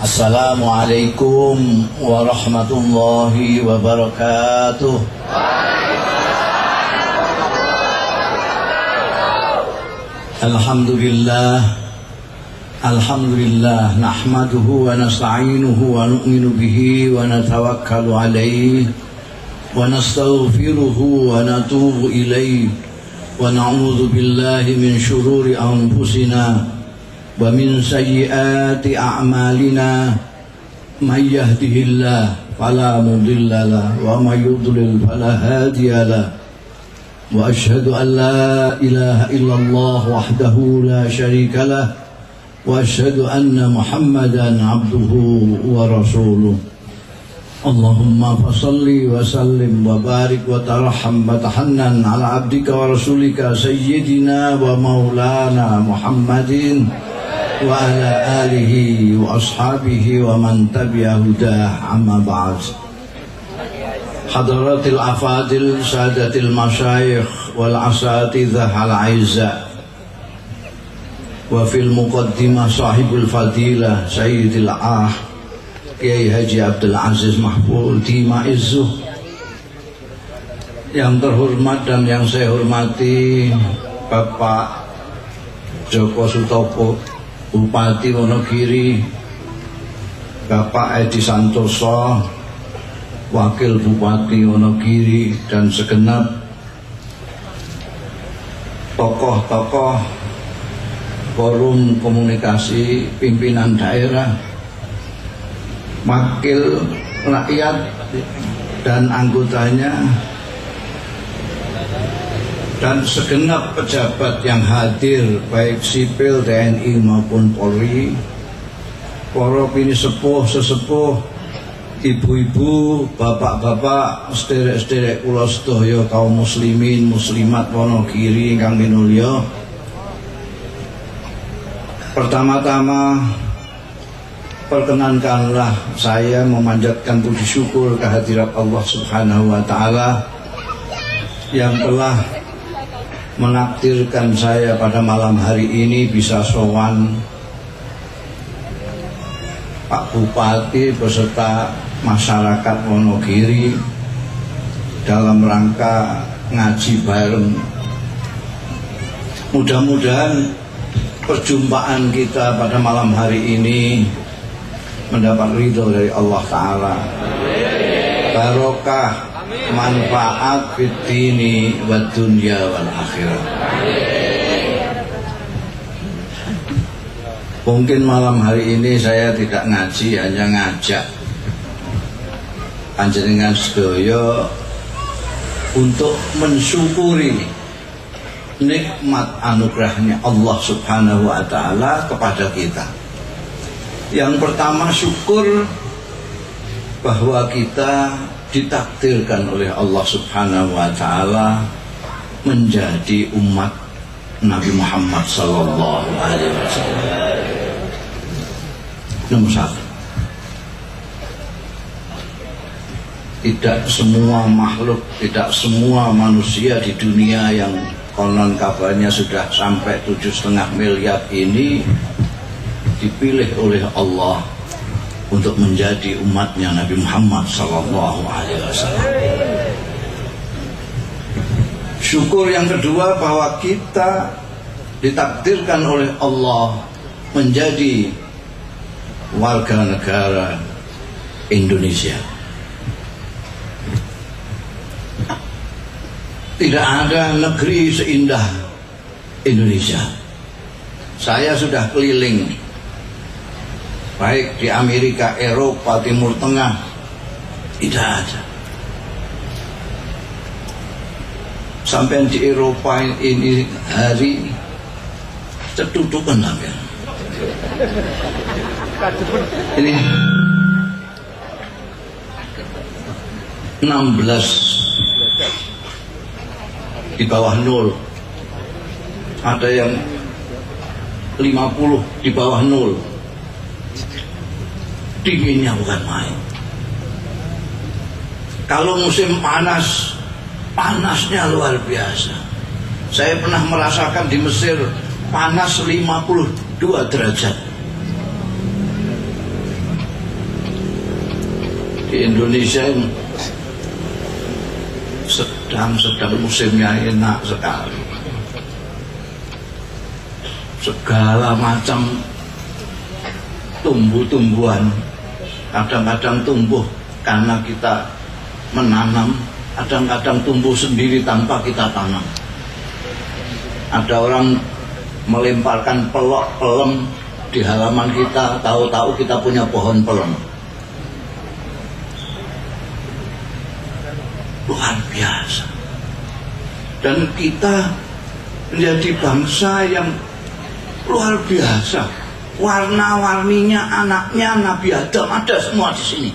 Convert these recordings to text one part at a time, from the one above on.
Assalamualaikum warahmatullahi wabarakatuh. Alhamdulillah nahmaduhu wa nasta'inuhu wa nu'minu bihi wa natawakkalu alayhi wa nastaghfiruhu wa natubu ilayhi wa na'udzu billahi min syururi anfusina wa min sayyiati a'malina may yahdihillahu fala mudilla lahu wa may yudlil fala hadiya lahu wa asyhadu an la ilaha illallah wahdahu la syarika lahu wa asyhadu anna Muhammadan abduhu wa rasuluh. Allahumma fasalli wa sallim wa barik wa tarham wa tahannan ala abdika wa rasulika sayyidina wa maulana Muhammadin wa ala alihi wa ashabihi wa man tabi'a hudah, amma ba'd. Hadratil afadil sadatil masyayikh wal asatidzah al aizza wa fil muqaddimah sahibul fadilah sayyidil Kiai Haji Abdul Aziz Mahfud Ma'izzuh, yang terhormat dan yang saya hormati Bapak Joko Sutopo Bupati Wonogiri, Bapak Edi Santoso Wakil Bupati Wonogiri, dan segenap tokoh-tokoh forum komunikasi pimpinan daerah, wakil rakyat dan anggotanya, dan segenap pejabat yang hadir baik sipil, TNI maupun Polri, para pinisepuh, sesepuh, ibu-ibu, bapak-bapak, sederek-sederek kula sedaya kaum muslimin muslimat Wonogiri ingkang minulya. Pertama-tama perkenankanlah saya memanjatkan puji syukur kehadirat Allah Subhanahu wa taala yang telah menakdirkan saya pada malam hari ini bisa sowan Pak Bupati beserta masyarakat Wonogiri dalam rangka ngaji bareng. Mudah-mudahan perjumpaan kita pada malam hari ini mendapat ridho dari Allah Ta'ala, barokah, manfaat fid dini wad dunya wal akhirah. Mungkin malam hari ini saya tidak ngaji, hanya ngajak panjenengan sedaya untuk mensyukuri nikmat anugerahnya Allah Subhanahu wa taala kepada kita. Yang pertama, syukur bahwa kita ditakdirkan oleh Allah Subhanahu wa taala menjadi umat Nabi Muhammad sallallahu alaihi wasallam. Nomor satu, tidak semua makhluk, tidak semua manusia di dunia yang konon kabarnya sudah sampai 7,5 miliar ini dipilih oleh Allah untuk menjadi umatnya Nabi Muhammad sallallahu alaihi wasallam. Syukur yang kedua bahwa kita ditakdirkan oleh Allah menjadi warga negara Indonesia. Tidak ada negeri seindah Indonesia. Saya sudah keliling baik di Amerika, Eropa, Timur Tengah, tidak ada. Sampai di Eropa ini hari tertutupan sampai. Ini 16 di bawah 0, ada yang 50 di bawah 0. Dinginnya bukan main. Kalau musim panas, panasnya luar biasa. Saya pernah merasakan di Mesir panas 52 derajat. Di Indonesia sedang musimnya enak sekali. Segala macam tumbuh-tumbuhan kadang-kadang tumbuh karena kita menanam, kadang-kadang tumbuh sendiri tanpa kita tanam. Ada orang melemparkan pelok pelem di halaman kita, tahu-tahu kita punya pohon pelem. Luar biasa. Dan kita menjadi bangsa yang luar biasa. Warna-warninya anaknya Nabi Adam ada semua di sini.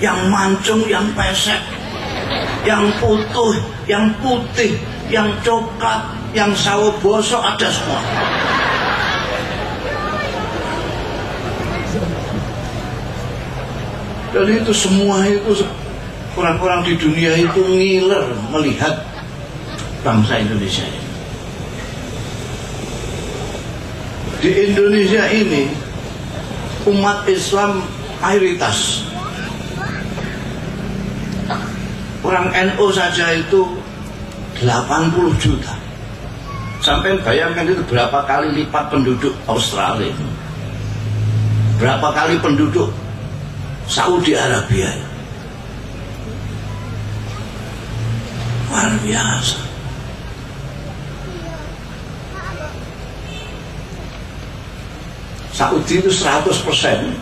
Yang mancung, yang pesek, yang putih, yang putih, yang coklat, yang sawo bosok ada semua. Dan itu semua itu orang-orang di dunia itu ngiler melihat bangsa Indonesia ini. Di Indonesia ini umat Islam mayoritas. Orang NU saja itu 80 juta. Sampai bayangkan itu berapa kali lipat penduduk Australia, berapa kali penduduk Saudi Arabia. Luar biasa. Saudi itu 100%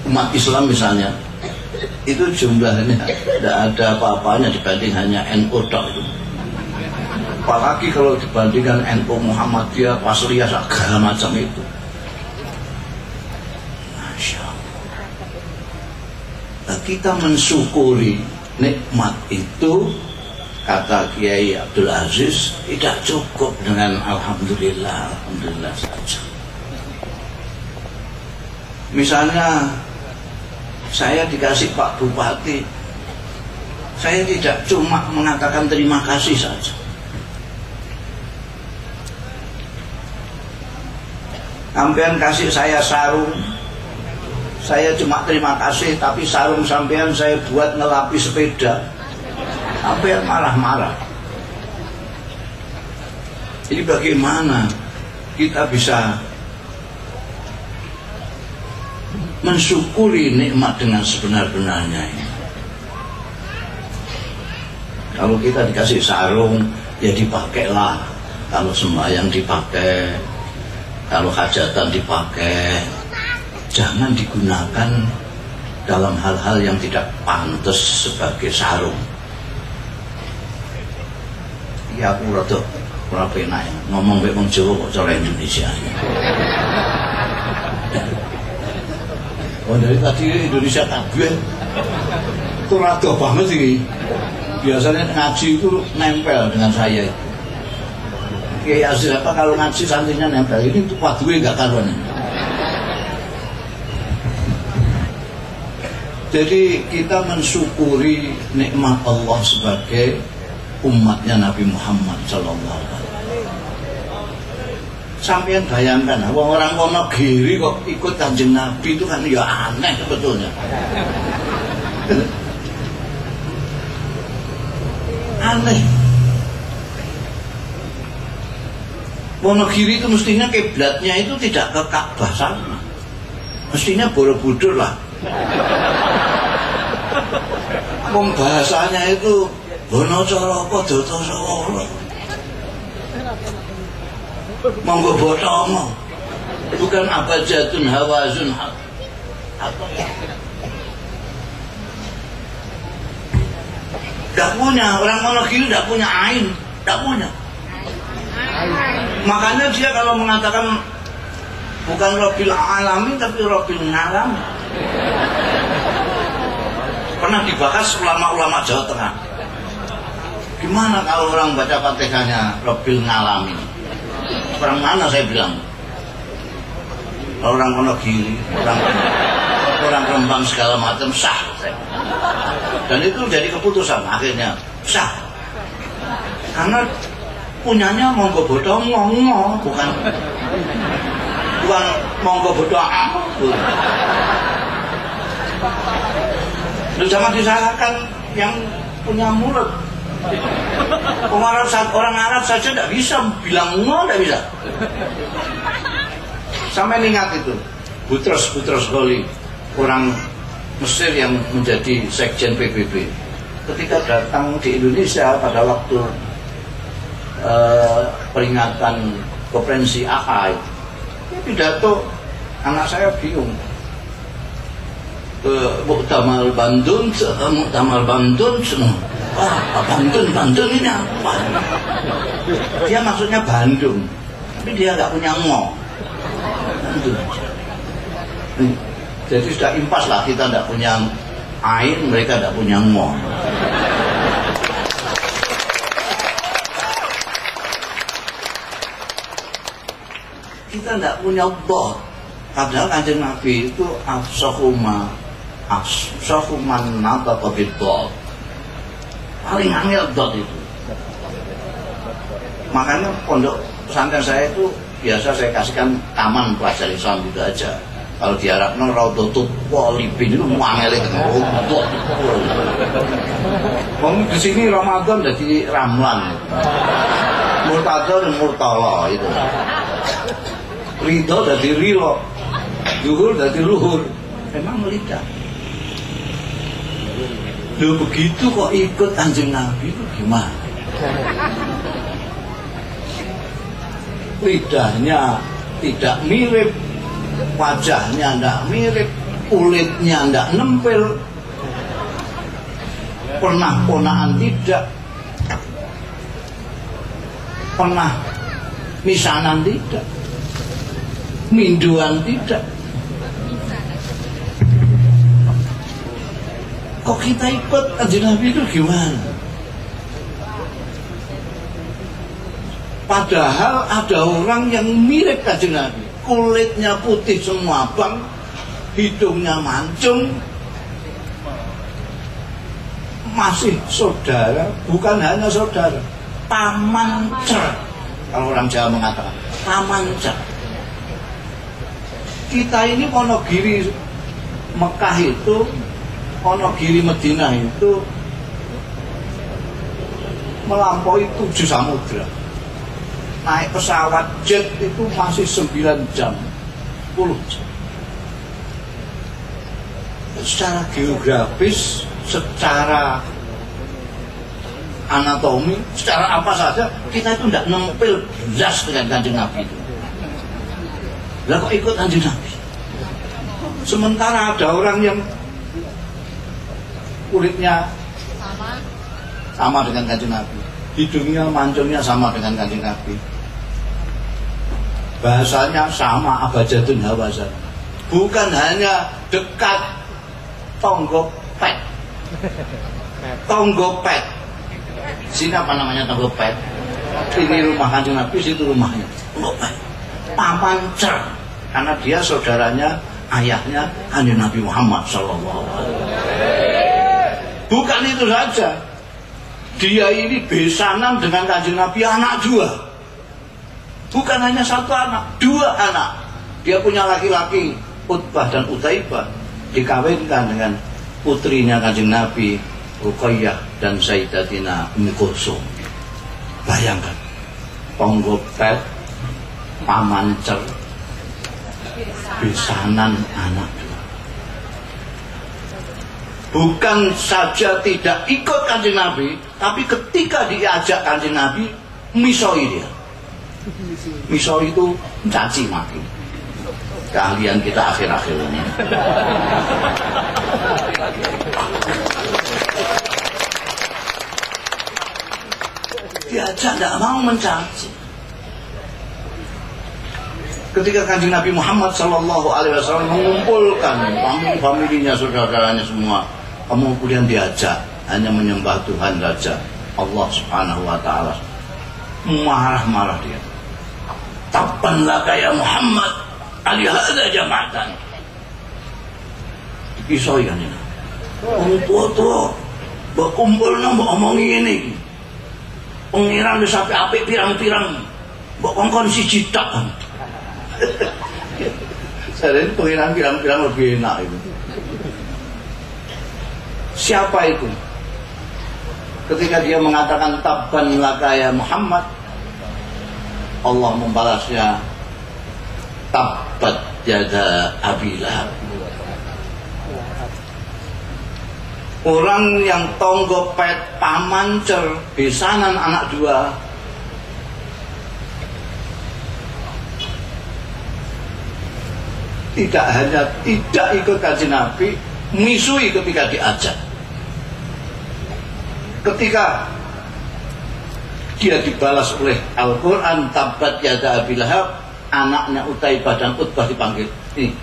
umat Islam misalnya, itu jumlahnya tidak ada apa-apanya dibanding hanya NU tok itu. Apalagi kalau dibandingkan NU Muhammadiyah, Wasliyah, segala macam itu. Masya Allah. Nah, kita mensyukuri nikmat itu, kata Kiai Abdul Aziz, tidak cukup dengan alhamdulillah, alhamdulillah saja. Misalnya saya dikasih Pak Bupati, saya tidak cuma mengatakan terima kasih saja. Sampean kasih saya sarung, saya cuma terima kasih, tapi sarung sampean saya buat ngelapi sepeda, sampean marah-marah. Jadi bagaimana kita bisa mensyukuri nikmat dengan sebenar-benarnya ini? Kalau kita dikasih sarung, ya dipakailah. Kalau sembahyang dipakai, kalau hajatan dipakai. Jangan digunakan dalam hal-hal yang tidak pantas sebagai sarung. Ya aku rada ora penak ngomong mek wong Jawa kok cara Indonesia. Oh, dari tadi Indonesia kabeh itu rada banget sih. Biasanya ngaji itu nempel dengan saya. Kayak Aziz apa kalau ngaji santrinya nempel, ini tuh paduwe enggak karuan. Jadi kita mensyukuri nikmat Allah sebagai umatnya Nabi Muhammad sallallahu alaihi wasallam. Sampeyan bayangkan, orang Wonogiri kok ikut Kanjeng Nabi itu kan ya aneh sebetulnya. Aneh. Wonogiri itu mestinya kiblatnya itu tidak ke Ka'bah sana. Mestinya Borobudur lah. Wong bahasanya itu Bonocoroko Dotosowo. Monggo botomo. Bukan abajatun hawazun apa. Tidak punya, orang Wonogiri tidak punya ain, tidak punya. Makanya dia kalau mengatakan bukan Rabbil Alamin tapi Rabbil Ngalam. Pernah dibahas ulama-ulama Jawa Tengah. Gimana kalau orang baca Fatihahnya Rabbil Ngalamin? Orang mana saya bilang? Orang Wonogiri, orang Rembang segala macam sah. Dan itu jadi keputusan akhirnya sah. Karena punyanya monggo bodoh ngongo, bukan monggo bodoh Lu jangan disalahkan yang punya mulut. Orang Arab saja tidak bisa bilang ngo, tidak bisa. Sampai ingat itu Butros Ghali, orang Mesir yang menjadi sekjen PBB, ketika datang di Indonesia pada waktu peringatan konferensi AA, pidato, anak saya bingung. Muktamar Bandung, Bandung ini apa? Dia maksudnya Bandung, tapi dia nggak punya ngo. Jadi sudah impas lah, kita tidak punya air, mereka tidak punya ngo. Kita tidak punya dot, padahal Kanjeng Nabi itu afsahuman nataqa bid-dot, paling angel dot itu. Makanya pondok pesantren saya itu biasa saya kasihkan taman pelajar Islam gitu aja. Kalau di Arabnya Raudhatul Thalibin itu muangele ketemu dot. Wong di sini Ramadan jadi Ramlan, Murtadha dan Murtala itu. Ridho jadi Rilo, Zuhur jadi Luhur. Memang lidah. Loh begitu kok ikut Kanjeng Nabi itu gimana? Lidahnya tidak mirip, wajahnya tidak mirip, kulitnya tidak nempel, pernah ponaan tidak, pernah misanan tidak, minduan tidak. Kok kita ikut Kanjeng Nabi itu gimana? Padahal ada orang yang mirip Kanjeng Nabi, kulitnya putih semua bang, hidungnya mancung, masih saudara, bukan hanya saudara, pamancer. Kalau orang Jawa mengatakan pamancer. Kita ini Wonogiri Mekah itu, Wonogiri Madinah itu melampaui 7 samudra. Naik pesawat jet itu masih 9 jam, 10 jam. Secara geografis, secara anatomi, secara apa saja, kita itu tidak nempel jelas dengan Kanjeng Nabi itu. Lah kok ikut Kanjeng Nabi? Sementara ada orang yang kulitnya sama dengan Kanjeng Nabi, hidungnya mancungnya sama dengan Kanjeng Nabi, bahasanya sama, abjadun hawazan. Bukan hanya dekat, tonggo pet. Sini apa namanya tonggo pet? Ini rumah Kanjeng Nabi, situ rumahnya tonggo pet. Pamancer, karena dia saudaranya, ayahnya Kanjeng Nabi Muhammad sallallahu alaihi wasallam. Bukan itu saja, dia ini besanan dengan Kanjeng Nabi anak 2. Bukan hanya 1 anak, 2 anak. Dia punya laki-laki Utbah dan Utaibah, dikawinkan dengan putrinya Kanjeng Nabi Ruqayyah dan Sayyidatina Ummu Kulsum. Bayangkan, tonggo pet, pamancer, besanan anak 2. Bukan saja tidak ikut Kanjeng Nabi, tapi ketika diajak Kanjeng Nabi, misoi dia. Misoi itu mencaci maki. Keahlian kita akhir-akhir ini. Diajak tidak mau mencaci. Ketika Kanjeng Nabi Muhammad sallallahu alaihi wasallam mengumpulkan familinya, saudaranya semua, kemudian diajak hanya menyembah Tuhan saja, Allah Subhanahu wa taala. Marah-marah dia. Tabban laka ya Muhammad, alihada jama'atan. Dipisoi kan ini. Tua-tua berkumpul mbok omongi ini. Pengiran wis sampe apik pirang-pirang. Mbok kongkon siji tok. Saya ini pengiran pirang-pirang lebih enak itu. Siapa itu? Ketika dia mengatakan tabban laka ya Muhammad, Allah membalasnya tabbat yada Abi Lahab. Orang yang tonggo pet pamancer besanan anak dua, tidak hanya tidak ikut kajian Nabi, misui ketika diajak. Ketika dia dibalas oleh Al-Quran tabbat yada Abi Lahab, anaknya Utaibah dan Utbah dipanggil, nih,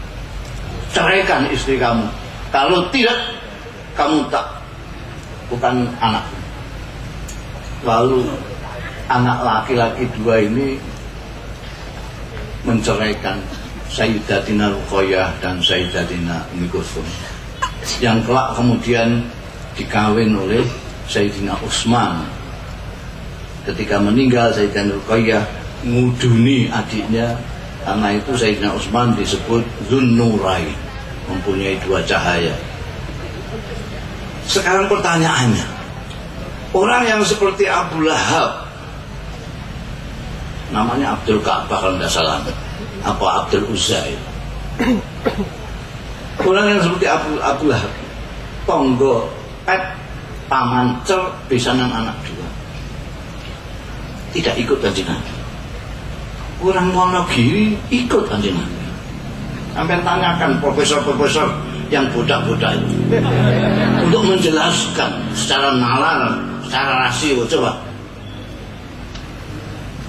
ceraikan istri kamu, kalau tidak kamu bukan anak. Lalu anak laki-laki dua ini menceraikan Sayyidatina Ruqayyah dan Sayyidatina Ummi Kulthum, yang kelak kemudian dikawin oleh Sayyidina Utsman. Ketika meninggal Sayyidina Ruqayyah nguduni adiknya, karena itu Sayyidina Utsman disebut Dzunnurain, mempunyai dua cahaya. Sekarang pertanyaannya, orang yang seperti Abu Lahab, namanya Abdul Ka'bah kalau tidak salah, apa Abdul Uzza, orang yang seperti Abu Lahab, tonggo pet pamancer besanan anak dua, tidak ikut Kanjeng Nabi. Orang Wonogiri ikut Kanjeng Nabi. Sampai tanyakan profesor-profesor yang bodak-bodak itu untuk menjelaskan secara nalar, secara rasio, coba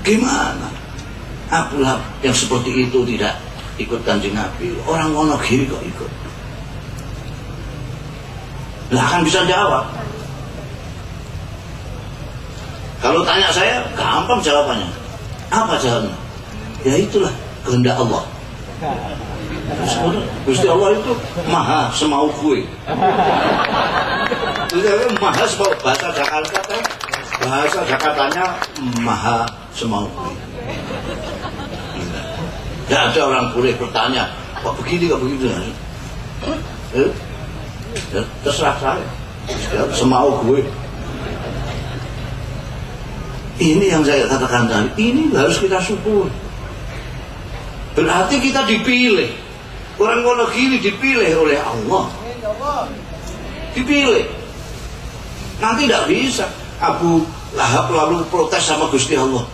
gimana Abu Lahab yang seperti itu tidak ikut Kanjeng Nabi, orang Wonogiri kok ikut? Lah akan bisa jawab. Kalau tanya saya, gampang jawabannya. Apa jawabannya? Ya itulah kehendak Allah. Gusti Allah itu maha semau kue. Maha semau, bahasa Jakarta kan, bahasa Jakartanya maha semau kue. Tidak ada orang boleh bertanya, kok begini, kok begitu. Terserah saya, semau gue. Ini yang saya katakan tadi, ini harus kita syukur. Berarti kita dipilih. Orang Wonogiri dipilih oleh Allah. Dipilih. Nanti tidak bisa Abu Lahab lalu protes sama Gusti Allah.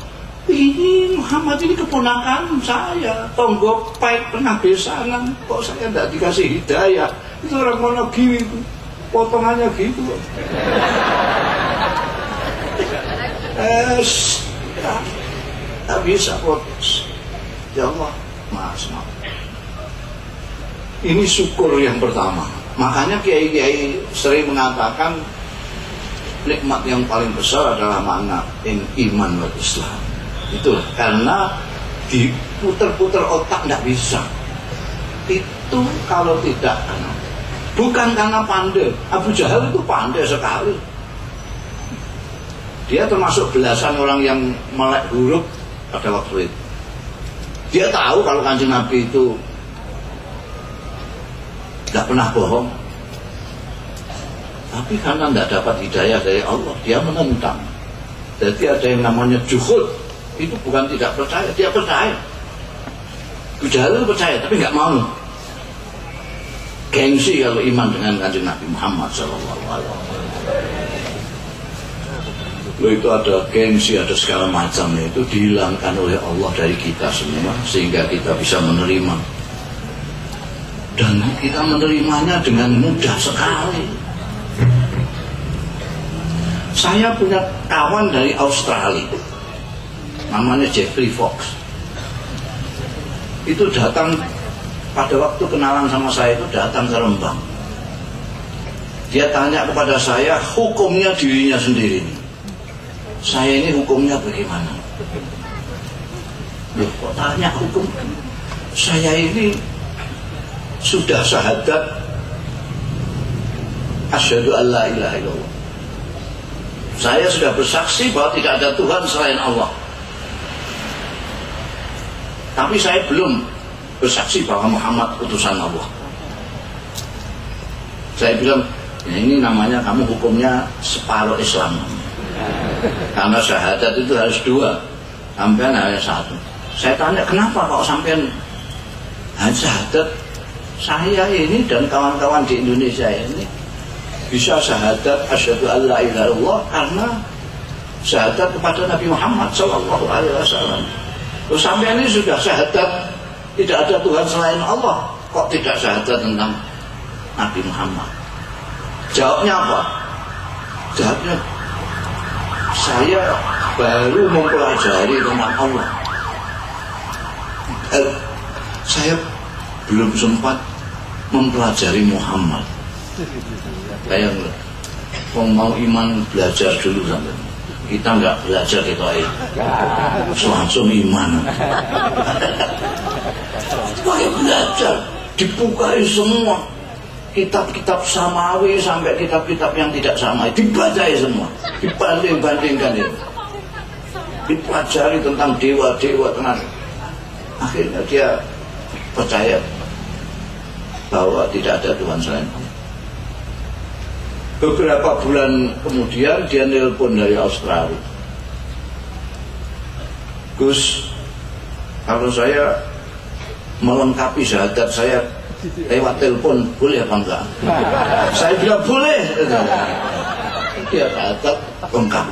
Ini Muhammad ini keponakan saya, tonggo pet pernah besanan, kok saya tidak dikasih hidayah. Itu orang Wonogiri itu, potongannya gitu. Tak bisa protes. Ya Allah, maaf. Ini syukur yang pertama. Makanya kiai-kiai sering mengatakan nikmat yang paling besar adalah makna iman wal Islam. Itu karena diputer-puter otak tidak bisa. Itu kalau tidak, bukan karena pandai. Abu Jahal itu pandai sekali. Dia termasuk belasan orang yang melek huruf pada waktu itu. Dia tahu kalau Kanjeng Nabi itu tidak pernah bohong. Tapi karena tidak dapat hidayah dari Allah, dia menentang. Jadi ada yang namanya juhud. Itu bukan tidak percaya, dia percaya. Abu Jahal itu percaya, tapi nggak mau. Gengsi kalau iman dengan Kanjeng Nabi Muhammad SAW. Loh, itu ada gengsi, ada segala macam, itu dihilangkan oleh Allah dari kita semua sehingga kita bisa menerima, dan kita menerimanya dengan mudah sekali. Saya punya kawan dari Australia namanya Jeffrey Fox. Itu datang pada waktu kenalan sama saya, itu datang ke Rembang. Dia tanya kepada saya hukumnya dirinya sendiri. Saya ini hukumnya bagaimana? Loh, kok tanya hukum? Saya ini sudah syahadat asyhadu an la ilaha illallah. Saya sudah bersaksi bahwa tidak ada Tuhan selain Allah. Tapi saya belum bersaksi bahwa Muhammad utusan Allah. Saya bilang, Ya, ini namanya kamu hukumnya separuh Islam. Karena syahadat itu harus 2, sampean hanya 1. Saya tanya kenapa kok sampean hanya syahadat? Saya ini dan kawan-kawan di Indonesia ini bisa syahadat asyhadu an la ilaha illallah karena syahadat kepada Nabi Muhammad sallallahu alaihi wasallam. Terus sampean ini sudah syahadat tidak ada Tuhan selain Allah, kok tidak syahadat tentang Nabi Muhammad? Jawabnya apa? Jawabnya, saya baru mempelajari tentang Allah. Saya belum sempat mempelajari Muhammad. Kayak mau iman belajar dulu sampai. Kita nggak belajar gitu aja, langsung iman. Pakai belajar, dibukai semua kitab-kitab samawi sampai kitab-kitab yang tidak samawi, dibacai semua, dibanding-bandingkan itu, dipelajari tentang dewa-dewa tenan. Akhirnya dia percaya bahwa tidak ada Tuhan selain Allah. Beberapa bulan kemudian dia nelpon dari Australia. Gus, kalau saya melengkapi syahadat saya lewat telepon boleh apa enggak? Saya bilang boleh. Dia syahadat lengkap.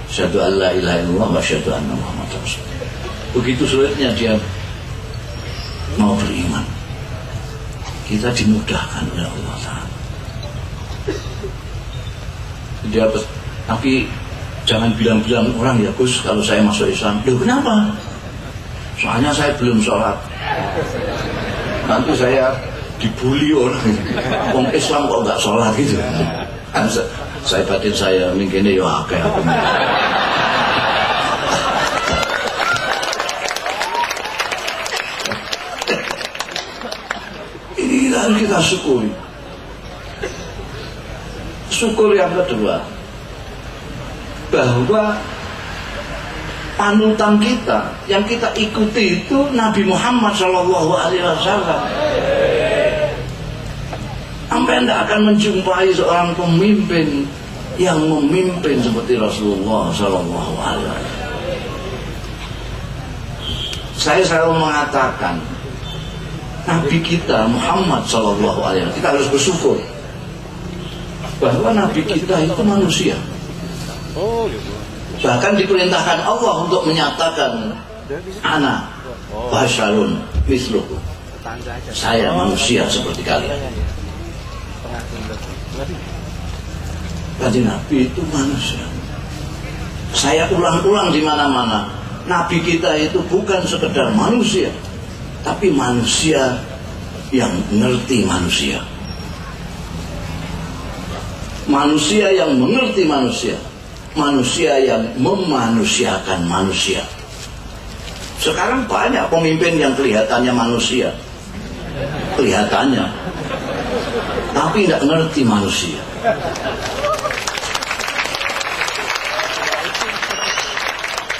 Asyhadu an la ilaha illallah wa asyhadu anna Muhammadar Rasulullah. Begitu sulitnya dia mau beriman, kita dimudahkan oleh Allah Ta'ala. Dia, tapi jangan bilang-bilang orang ya Gus kalau saya masuk Islam. Loh kenapa? Soalnya saya belum sholat. Nanti saya dibully orang. Orang Islam kok nggak sholat gitu. Saya batin saya mungkin ya akeh. Ini harus kita syukuri. Syukur yang kedua, bahwa panutan kita yang kita ikuti itu Nabi Muhammad SAW. Sampai tidak akan menjumpai seorang pemimpin yang memimpin seperti Rasulullah SAW. Saya selalu mengatakan Nabi kita Muhammad SAW, kita harus bersyukur bahwa Nabi kita itu manusia. Bahkan diperintahkan Allah untuk menyatakan ana basyarun mislukum, saya manusia seperti kalian. Jadi Nabi itu manusia. Saya ulang-ulang di mana-mana, Nabi kita itu bukan sekedar manusia, tapi manusia yang mengerti manusia. Manusia yang mengerti manusia, manusia yang memanusiakan manusia. Sekarang banyak pemimpin yang kelihatannya manusia, kelihatannya, tapi tidak mengerti manusia.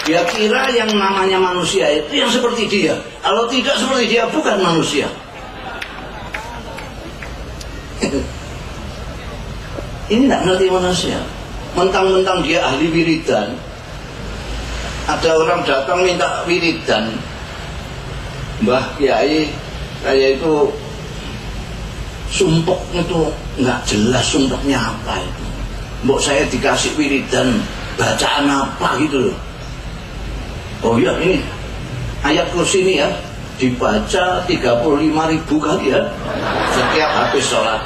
Dia kira yang namanya manusia itu yang seperti dia. Kalau tidak seperti dia bukan manusia. Ini tidak ngerti manusia. Mentang-mentang dia ahli wiridan, ada orang datang minta wiridan, Mbah Kiai, saya itu sumpek itu nggak jelas sumpeknya apa itu. Mbok saya dikasih wiridan bacaan apa gitu loh. Oh iya, ini ayat kursi ini ya, dibaca 35.000 kali ya setiap habis sholat.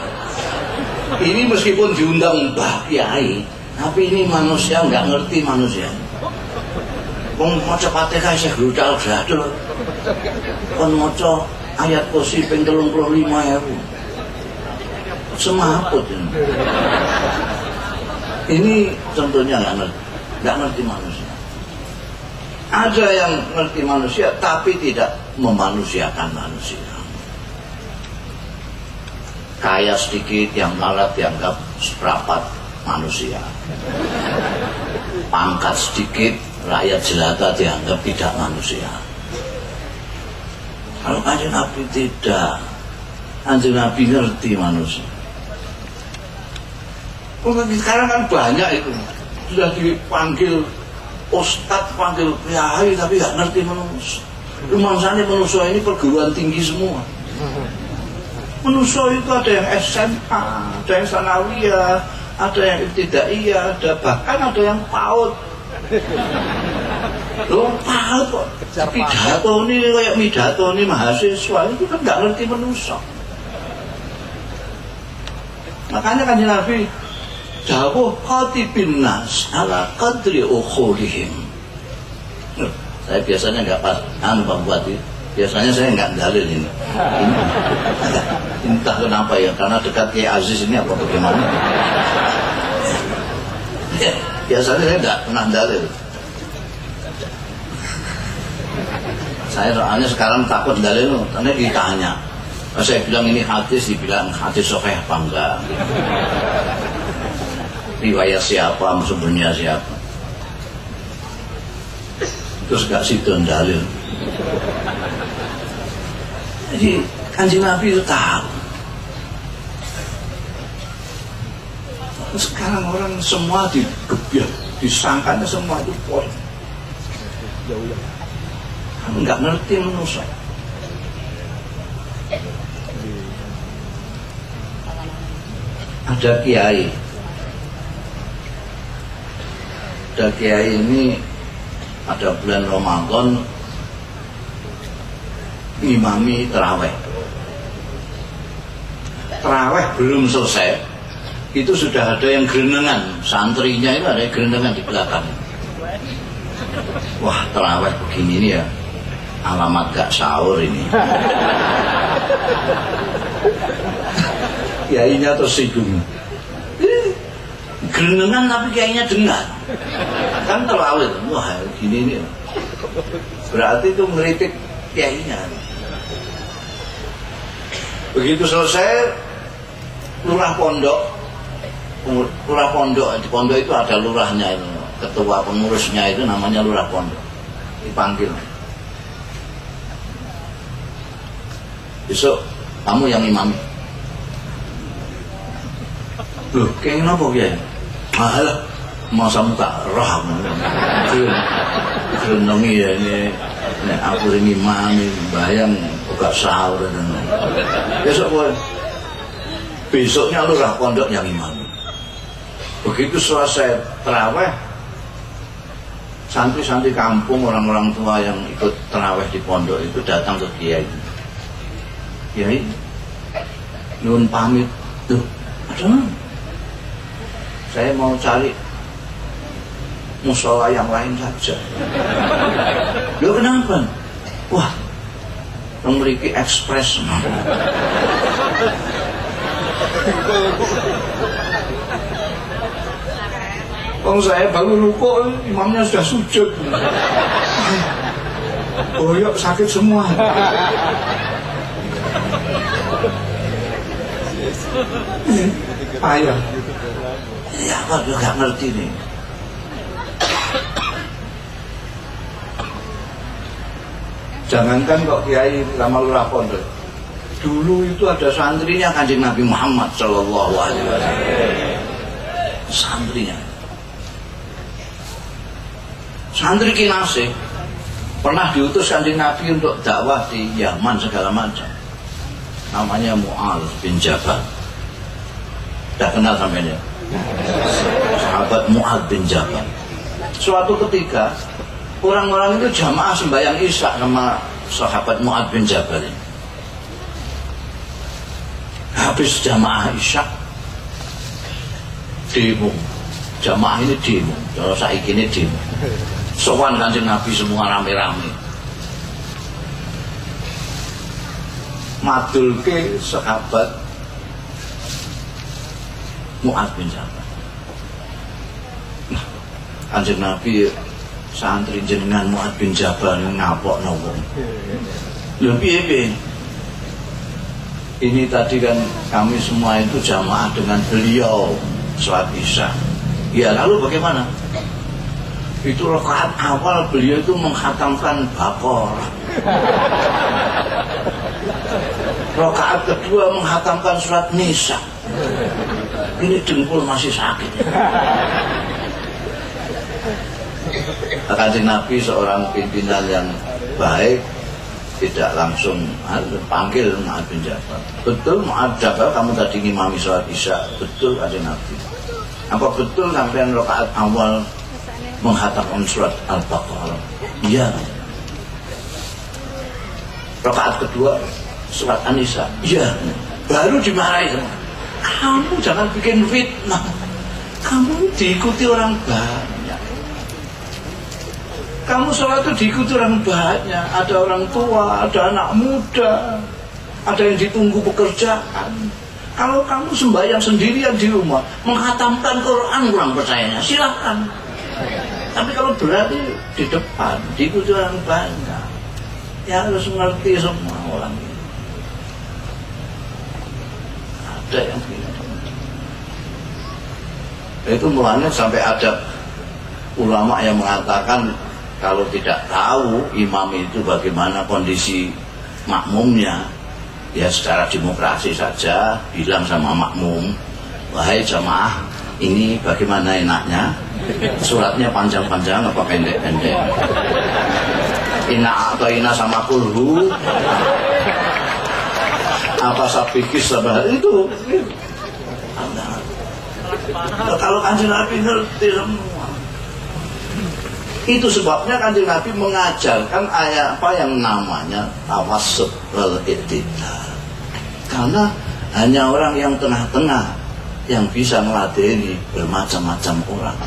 Ini meskipun diundang Mbah Kiai, tapi ini manusia nggak ngerti manusia. Wong maca Fatihah saya gludal jadul. Kon maca ayat kursi ping 35.000. Semaput ini. Ini contohnya nggak ngerti manusia. Ada yang ngerti manusia tapi tidak memanusiakan manusia. Kaya sedikit yang larat dianggap seprapat manusia. Pangkat sedikit rakyat jelata dianggap tidak manusia. Kalau Kanjeng Nabi tidak, Kanjeng Nabi ngerti manusia. Sekarang kan banyak itu sudah dipanggil ustadz, panggil kiai tapi nggak ngerti manusia. Rumangsane manusia ini perguruan tinggi semua. Manusia itu ada yang SMA, ada yang sanawiyah, ada yang ibtidaiyah, ada bahkan ada yang PAUD. Loh PAUD kok pidato ini kayak pidato ini mahasiswa itu kan nggak ngerti manusia. Makanya kan Nabi jawab khatibin nas ala qadri ukhulihim. Saya biasanya nggak pas Pak Bupati, biasanya saya nggak dalil ini. Entah kenapa ya, karena dekat Kiai Aziz ini apa bagaimana. Ya, biasanya saya nggak pernah dalil. Saya soalnya sekarang takut dalil, karena ditanya. Saya bilang ini hadis, dibilang hadis sahih apa enggak. Riwayat siapa, sumbernya siapa. Terus gak situ dalil. Jadi Kanjeng Nabi itu tahu. Sekarang orang semua digebyah, disangkanya semua itu poin. Nggak ngerti manusia. Ada kiai. Ada kiai ini ada bulan Ramadan imami terawih. Terawih belum selesai, itu sudah ada yang gerenengan, santrinya itu ada yang gerenengan di belakang. Wah, terawih begini nih ya, alamat gak sahur ini. Kiainya tersinggung. Gerenengan tapi kiainya dengar. Kan terawih, wah gini nih. Berarti itu ngeritik kiainya. Begitu selesai, lurah pondok di pondok itu ada lurahnya itu, ketua pengurusnya itu namanya lurah pondok, dipanggil. Besok kamu yang imami. Loh, kayak kenapa ya? Alah, masa muka roh gerenongi ya ini. Nek aku ini imami bayang buka sahur dan besoknya lurah pondok yang imami. Begitu selesai terawih, santri-santri kampung, orang-orang tua yang ikut terawih di pondok itu datang ke kiai. Kiai, nyuwun pamit. Tuh, ada saya mau cari musola yang lain saja. Loh kenapa? Wah, memiliki ekspres. Kalau saya baru rukuk, imamnya sudah sujud. Boyok sakit semua. Payah. Ya apa dia gak ngerti nih. Jangankan kok kiai sama lurah pondok. Dulu itu ada santrinya Kanjeng Nabi Muhammad sallallahu alaihi wasallam. Santrinya. Santri Kinasih pernah diutus Kanjeng Nabi untuk dakwah di Yaman segala macam. Namanya Mu'adz bin Jabal. Sudah kenal sampai dia? Sahabat Mu'adz bin Jabal. Suatu ketika orang-orang itu jamaah sembahyang Isya sama sahabat Mu'adz bin Jabal ini. Habis jamaah Isya, demo. Jamaah ini demo. Kalau saiki ini demo. Sowan Kanjeng Nabi semua rame-rame. Madulke sahabat Mu'adz bin Jabal. Nah, Kanjeng Nabi santri jenengan Mu'adz bin Jabal ngapokno wong. Lho piye? Ini tadi kan kami semua itu jamaah dengan beliau sholat Isya. Ya lalu bagaimana? Itu rakaat awal beliau itu menghatamkan Baqarah. Rakaat kedua menghatamkan surat Nisa. ini dengkul masih sakit. Kanjeng Nabi seorang pimpinan yang baik, tidak langsung panggil Mu'adz bin Jabal. Betul Mu'adz Jabal, kamu tadi ngimami sholat isya? Betul Kanjeng Nabi. Apa betul sampean rakaat awal menghatamkan surat Al-Baqarah? Iya. Rakaat kedua surat An-Nisa? Iya. Baru dimarahi. Kamu jangan bikin fitnah. Kamu diikuti orang banyak. Kamu sholat itu diikuti orang banyak. Ada orang tua, ada anak muda, ada yang ditunggu pekerjaan. Kalau kamu sembahyang sendirian di rumah, menghatamkan Quran kurang percayanya, silakan. Tapi kalau berarti di depan, diikuti orang banyak, ya harus mengerti semua orang ini. Ada yang begini. Itu mulanya sampai ada ulama yang mengatakan kalau tidak tahu imam itu bagaimana kondisi makmumnya, ya secara demokrasi saja bilang sama makmum, wahai jamaah, ini bagaimana enaknya, suratnya panjang-panjang apa pendek-pendek, ina atau ina sama kulhu, apa sabikis sama itu. Kalau Kanjeng Nabi ngerti semua. Itu sebabnya Kanjeng Nabi mengajarkan ayat apa yang namanya tawassut wal i'tidal. Karena hanya orang yang tengah-tengah yang bisa meladeni bermacam-macam orang.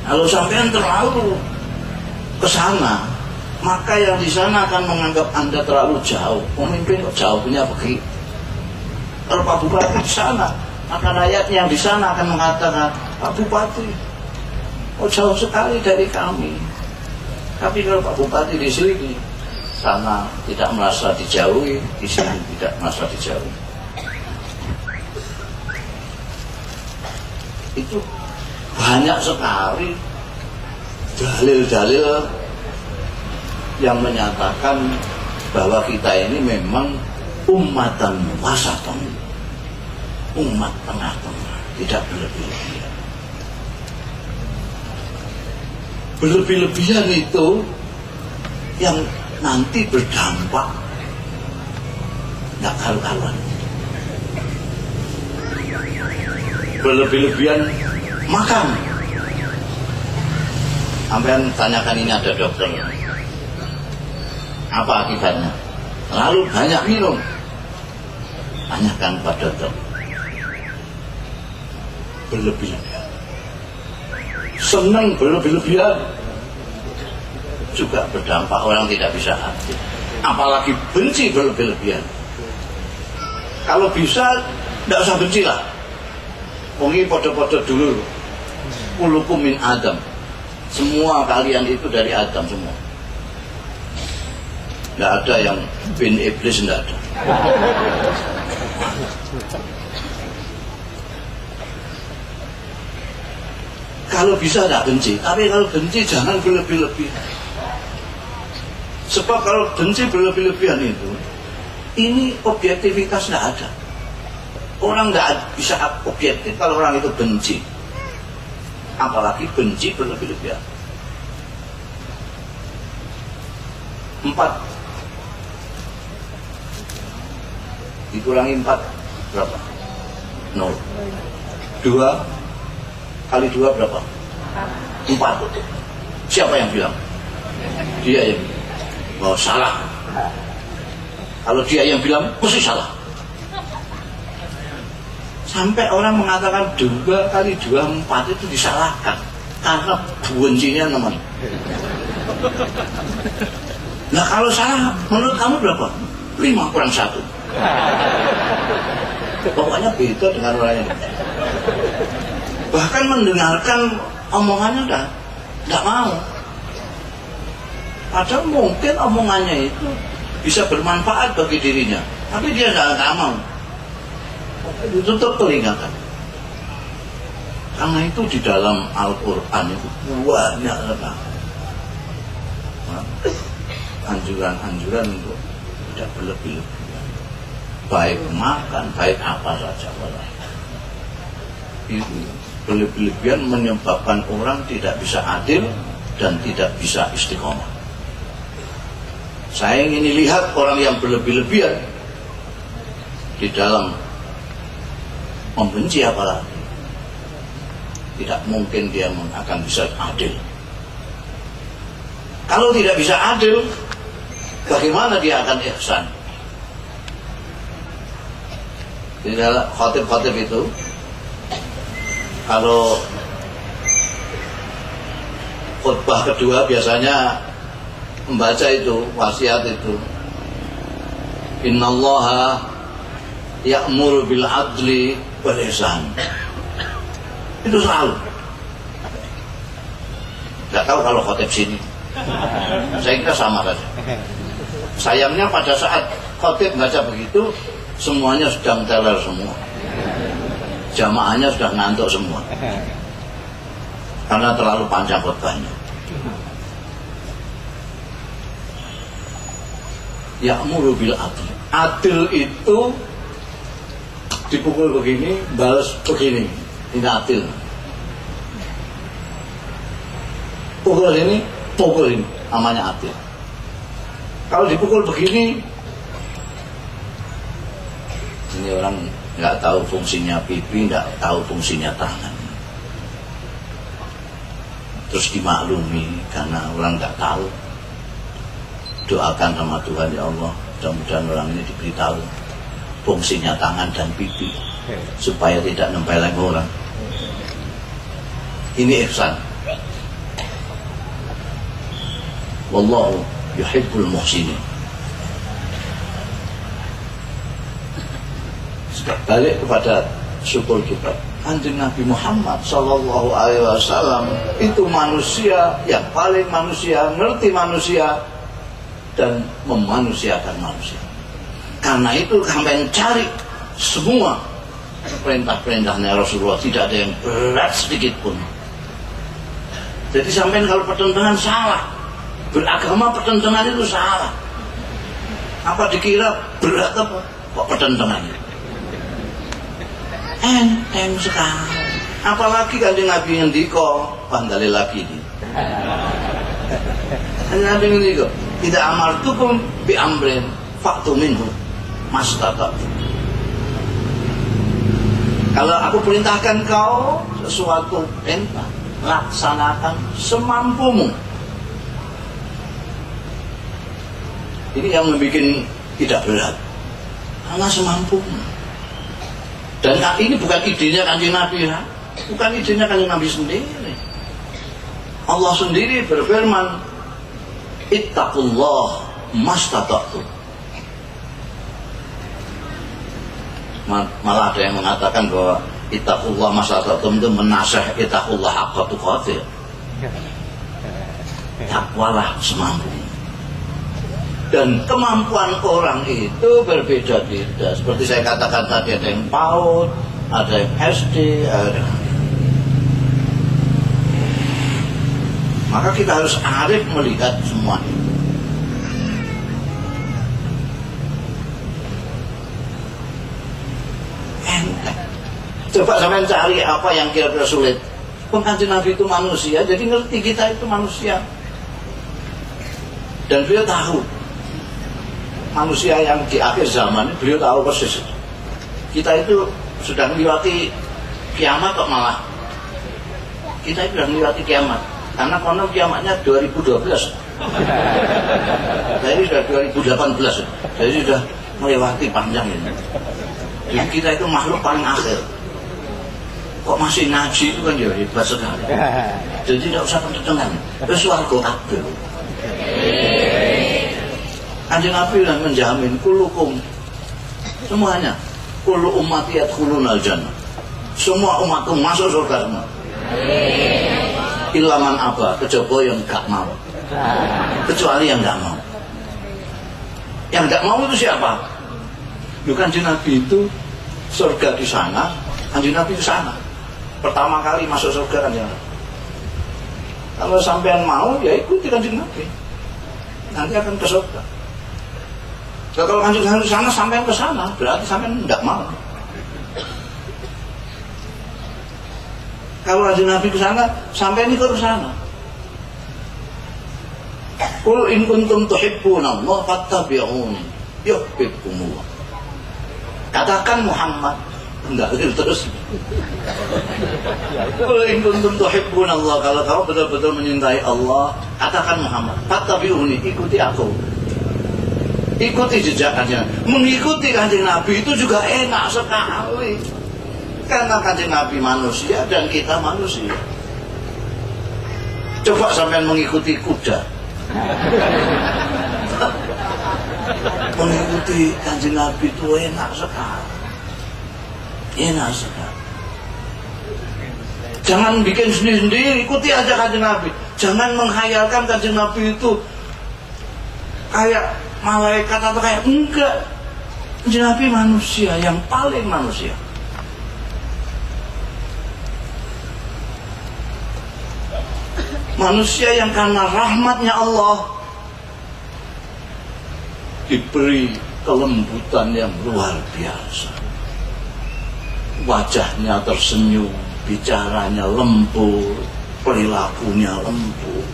Kalau sampean terlalu ke sana, maka yang di sana akan menganggap Anda terlalu jauh. Pemimpin kok jauhnya begitu. Kalau Pak Bupati di sana, maka rakyatnya yang di sana akan mengatakan, Pak Bupati, oh jauh sekali dari kami. Tapi kalau Pak Bupati di sini, sana tidak merasa dijauhi, di sini tidak merasa dijauhi. Itu banyak sekali dalil-dalil yang menyatakan bahwa kita ini memang ummatan wasatan, umat tengah-tengah, tidak berlebih-lebihan. Berlebih-lebihan itu yang nanti berdampak nggak karu-karuan. Berlebih-lebihan makan. Sampean tanyakan, ini ada dokter, apa akibatnya? Lalu banyak minum. Tanyakan pada dokter. Berlebih-lebihan, senang berlebih-lebihan juga berdampak, orang tidak bisa hati. Apalagi benci berlebih-lebihan. Kalau bisa tidak usah benci lah. Wongi podo-podo dulu. Kulukum min Adam. Semua kalian itu dari Adam semua. Tidak ada yang bin iblis, tidak ada. Kalau bisa tidak benci, tapi kalau benci jangan berlebih-lebihan. Sebab kalau benci berlebih-lebihan itu, ini objektivitas tidak ada. Orang tidak bisa objektif kalau orang itu benci. Apalagi benci berlebih-lebihan. 4 dikurangi 4 berapa? 0. 2 kali 2 berapa? 4. Siapa yang bilang? Dia yang bilang. Oh, salah. Kalau dia yang bilang, mesti salah. Sampai orang mengatakan 2 kali 2 4 itu disalahkan karena bencinya teman. Nah kalau salah, menurut kamu berapa? 5 kurang 1. Pokoknya beda dengan orang yang bahkan mendengarkan omongannya tidak mau. Padahal mungkin omongannya itu bisa bermanfaat bagi dirinya, tapi dia tidak mau. Ditutup telinga kan. Karena itu di dalam Al-Quran itu banyak sekali anjuran-anjuran untuk tidak berlebih-lebihan. baik makan, baik apa saja. Itu berlebihan menyebabkan orang tidak bisa adil dan tidak bisa istiqomah. Saya ingin lihat orang yang berlebih-lebihan di dalam membenci apalagi, tidak mungkin dia akan bisa adil. Kalau tidak bisa adil, bagaimana dia akan ihsan? Di dalam khotib-khotib itu, kalau khutbah kedua biasanya membaca itu wasiat itu, innallaha ya'muru bil adli wal ihsan. Itu selalu. Gak tahu kalau khotib sini. Saya kira sama saja. Sayangnya pada saat khotib baca begitu, semuanya sedang teler semua. Jamaahnya sudah ngantuk semua. Karena terlalu panjang khotbahnya. Ya'muru bil adl. Adil itu dipukul begini, balas begini. Ini adil. Pukul ini, namanya adil. Kalau dipukul begini, ini orang nggak tahu fungsinya pipi, nggak tahu fungsinya tangan. Terus dimaklumi karena orang nggak tahu. Doakan sama Tuhan, ya Allah, mudah-mudahan orang ini diberitahu fungsinya tangan dan pipi supaya tidak nempeleng orang. Ini ihsan. Wallahu yuhibbul muhsinin. Balik kepada syukur kita. Kanjeng Nabi Muhammad Sallallahu Alaihi Wasallam itu manusia yang paling manusia, ngerti manusia dan memanusiakan manusia. Karena itu sampai cari semua perintah-perintahnya Rasulullah, tidak ada yang berat sedikit pun. Jadi sampai kalau pertentangan salah, beragama pertentangan itu salah. Apa dikira berat apa? Kok pertentangannya? Enteng sekali. Apalagi Kanjeng Nabi ngendika, pandale lagi ini. Kanjeng Nabi ngendika, tidak amartukum bi amrin fa'tu minhu mastata'tum. Kalau aku perintahkan kau sesuatu perintah, laksanakan semampumu. Ini yang membuat tidak berat, karena semampumu. Dan ini bukan idenya Kanjeng Nabi, ya. Bukan idenya Kanjeng Nabi sendiri. Allah sendiri berfirman, ittaqullah mastata'tum. Malah ada yang mengatakan bahwa ittaqullah mastata'tum itu menasih ittaqullah haqqa tuqatih. Takwalah semampu. Dan kemampuan orang itu berbeda-beda. Seperti saya katakan tadi, ada yang PAUD, ada yang SD, ada. Maka kita harus arif melihat semua ini. Enteng. Coba sampai cari apa yang kira-kira sulit. Kanjeng Nabi itu manusia, jadi ngerti kita itu manusia. Dan beliau tahu manusia yang di akhir zaman, beliau tahu persis. Kita itu sudah melewati kiamat kok malah. Kita itu sudah melewati kiamat. Karena konon kiamatnya 2012. Jadi sudah 2018. Jadi sudah melewati panjang ini. Jadi kita itu makhluk paling akhir. Kok masih ngaji itu kan ya hebat sekali. Jadi tidak usah pertentangan. Wis warga kabeh. Kanjeng Nabi yang menjamin kulukum semuanya, kullu ummati yadkhulunal jannah. Semua umatku masuk surga semua. Ilaman apa? Kejaba yang gak mau. Kecuali yang gak mau. Yang gak mau itu siapa? Kanjeng Nabi itu surga di sana, Kanjeng Nabi di sana. Pertama kali masuk surga Kanjeng Nabi. Kalau sampean mau ya ikuti Kanjeng Nabi. Nanti akan ke surga. Nah, kalau Kanjeng Nabi sana sampai ke sana, berarti sampai tidak mau. Kalau Kanjeng Nabi ke sana, sampai ini ke sana. Qul in kuntum tuhibbuna Allah fattabi'uni yuhibbukumullah. Katakan Muhammad, enggak terus. Qul in kuntum tuhibbuna Allah, kalau kamu betul-betul menyintai Allah, katakan Muhammad, fattabi'uni, ikuti aku. Ikuti jejak Kanjeng Nabi. Mengikuti Kanjeng Nabi itu juga enak sekali. Karena Kanjeng Nabi manusia dan kita manusia. Coba sampai mengikuti kuda. Mengikuti Kanjeng Nabi itu enak sekali. Enak sekali. Jangan bikin sendiri-sendiri, ikuti aja Kanjeng Nabi. Jangan menghayalkan Kanjeng Nabi itu kayak malaikat atau kayak enggak. Kanjeng Nabi manusia yang paling manusia. Manusia yang karena rahmatnya Allah diberi kelembutan yang luar biasa. Wajahnya tersenyum, bicaranya lembut, perilakunya lembut.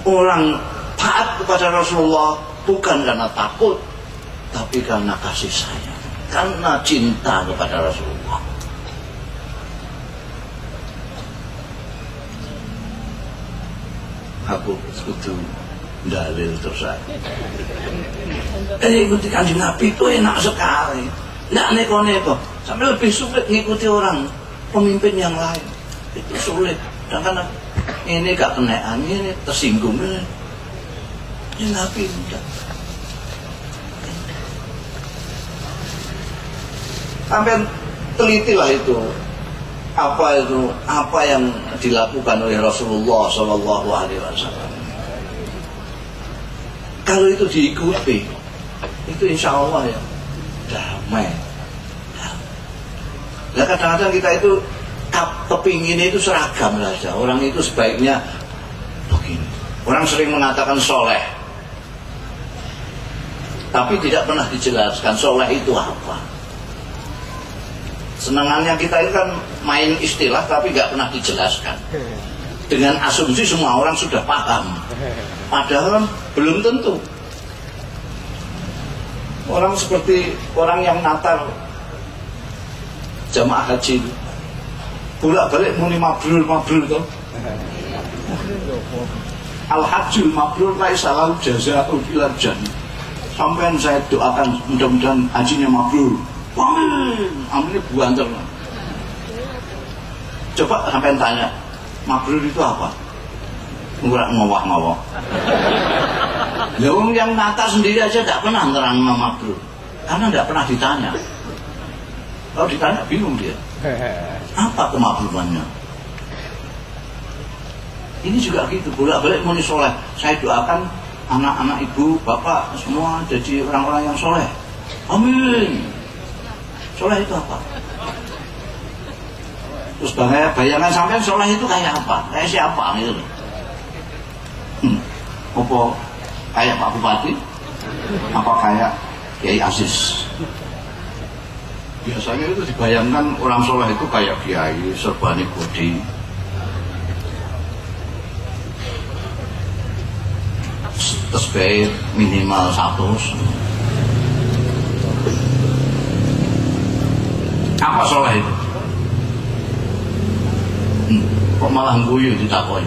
Orang taat kepada Rasulullah bukan karena takut, tapi karena kasih sayang, karena cinta kepada Rasulullah. Aku kudu dalil terus aja. Ikuti Kanjeng Nabi itu enak sekali. Nggak neko-neko. Sampai lebih sulit ngikuti orang pemimpin yang lain. Itu sulit. Dan karena ini gak kenaan, ini tersinggung. Kanjeng Nabi enggak. Sampai telitilah itu. Apa yang dilakukan oleh Rasulullah SAW. Kalau itu diikuti, itu insya Allah ya damai. Nah, kadang-kadang kita itu kepinginnya itu seragam saja. Orang itu sebaiknya begini. Orang sering mengatakan soleh, tapi tidak pernah dijelaskan soleh itu apa. Senangannya kita itu kan main istilah tapi nggak pernah dijelaskan. Dengan asumsi semua orang sudah paham. Padahal belum tentu. Orang seperti orang yang natar jamaah haji, bolak-balik muni mabrur tuh. Al-hajjul mabrur laisa lahu jazaa'un illa jannah. Sampai saya doakan mudah-mudahan hajinya mabrur. Amin, amin ini buanter. Coba sampai tanya, mabrur itu apa? Ngurak ngowak-ngowak. Yang nata sendiri aja tidak pernah terang mabrur, karena tidak pernah ditanya. Kalau ditanya bingung dia. Apa kemakrurannya? Ini juga gitu, bolak-balik muni soleh. Saya doakan anak-anak ibu, bapak semua jadi orang-orang yang soleh. Amin. Soleh itu apa? Terus bayangan sampai soleh itu kayak apa? Kayak siapa gitu? Apa kayak Pak Bupati? Apa kayak Kiai Aziz? Biasanya itu dibayangkan orang soleh itu kayak Kiai Serbani Budi. Tasbih minimal 100. Apa soleh itu? Kok malah guyu ditakoni?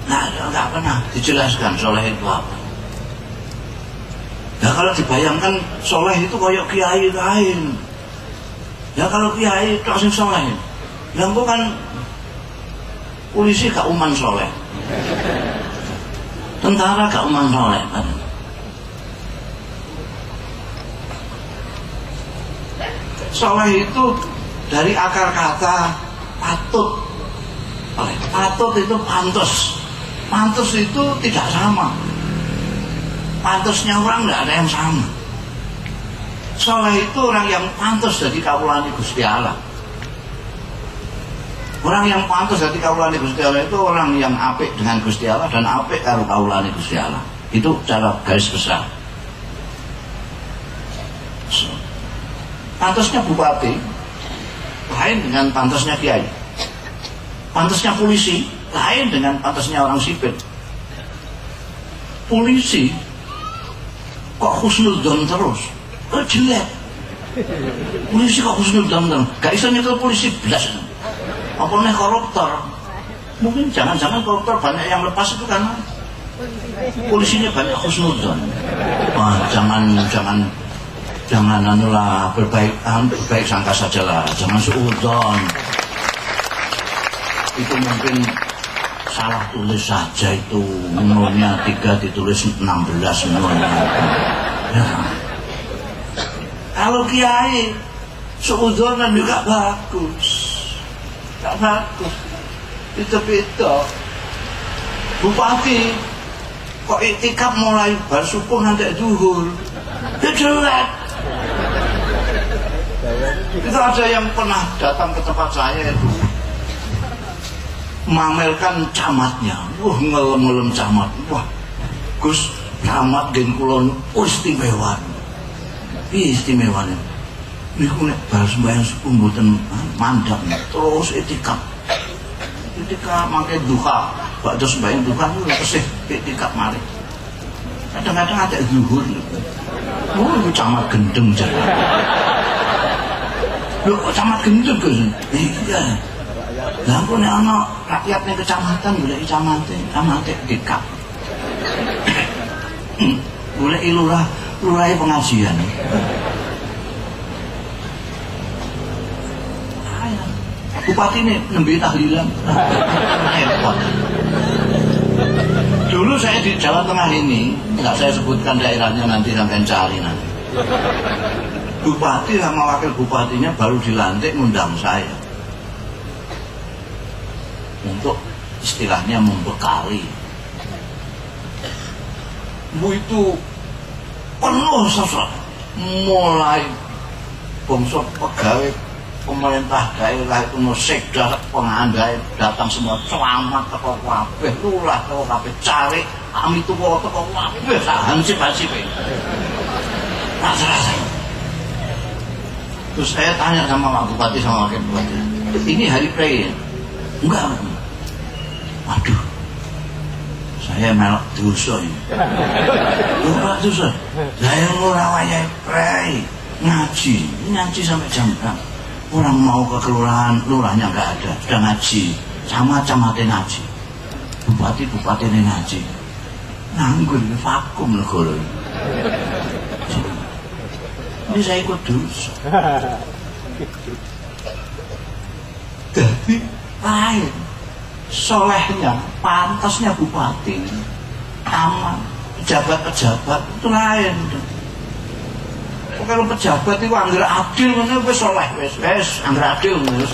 Nah, nggak pernah dijelaskan soleh itu apa. Nah, kalau dibayangkan soleh itu kayak kiai lain. Ya kalau kiai itu asing soleh. Yang bukan polisi gak uman soleh. Tentara gak uman soleh. Soleh itu dari akar kata patut. Patut itu pantas. Pantas itu tidak sama. Pantasnya orang tidak ada yang sama. Soleh itu orang yang pantas jadi kawulane Gusti Allah. Orang yang pantas dadi kawulane Gusti Allah itu orang yang apik dengan Gusti Allah dan apik karo kawulane Gusti Allah. Itu cara garis besar. Pantasnya bupati lain dengan pantasnya kiai. Pantasnya polisi lain dengan pantasnya orang sipil. Polisi kok husnudzon terus? Jelek. Polisi kok husnudzon terus? Gak iso nyetel polisi belas. Apa nih koruptor? Mungkin jangan-jangan koruptor banyak yang lepas itu karena polisinya banyak husnudzon. Jangan anulah berbaik sangka sajalah, jangan suudzon. Itu mungkin salah tulis saja itu, nomornya 3 ditulis 16 nomornya. Ya. Kalau kiai suudzonan juga bagus, tak bagus. Itu bupati kok iktikaf mulai bar subuh nanti zuhur, jelek. Itu ada yang pernah datang ke tempat saya itu mamerkan camatnya, ngelem-ngelem camat, wah Gus camat gen kula istimewa, istimewa nih. Niku nek bar sembahyang subuh mboten mandang terus itikaf mangke duha, bakda sembahyang duha niku tesih itikaf mari. Kadang-kadang ada zuhur. Oh, camat gendeng jalan. Lho, camat gendeng Gus. Iya. Lah kok nek ana rakyatnya kecamatan golek camate dikap. Golek lurahe pengajian. Bupati ini nembe tahlilan. Repot. Dulu saya di Jawa Tengah ini, nggak saya sebutkan daerahnya, nanti sampai cari nanti. Bupati sama wakil bupatinya baru dilantik ngundang saya untuk istilahnya membekali. Itu penuh sosok, mulai bangsa pegawai pemerintah daerah itu sekda pengandai datang semua, selamat teko kabeh, lurah teko kabeh, cari kami tuwa teko kabeh, sak hansip-hansip. Rasa-rasa. Terus saya tanya sama Pak Bupati sama Wakil Bupati, ini hari prei? Enggak. Waduh, saya melok dosa ini. Enggak dosa. Saya ora wayahe prei, ngaji sampai jam berapa? Orang mau ke kelurahan, lurahnya nggak ada, sudah ngaji, camatnya ngaji, bupati ngaji, nganggur, vakum negara. Ini saya ikut dosa. Jadi lain, solehnya, pantasnya bupati, aman, pejabat-pejabat itu lain. Kalau pejabat itu anggar adil mana wis soleh wis anggar adil wis.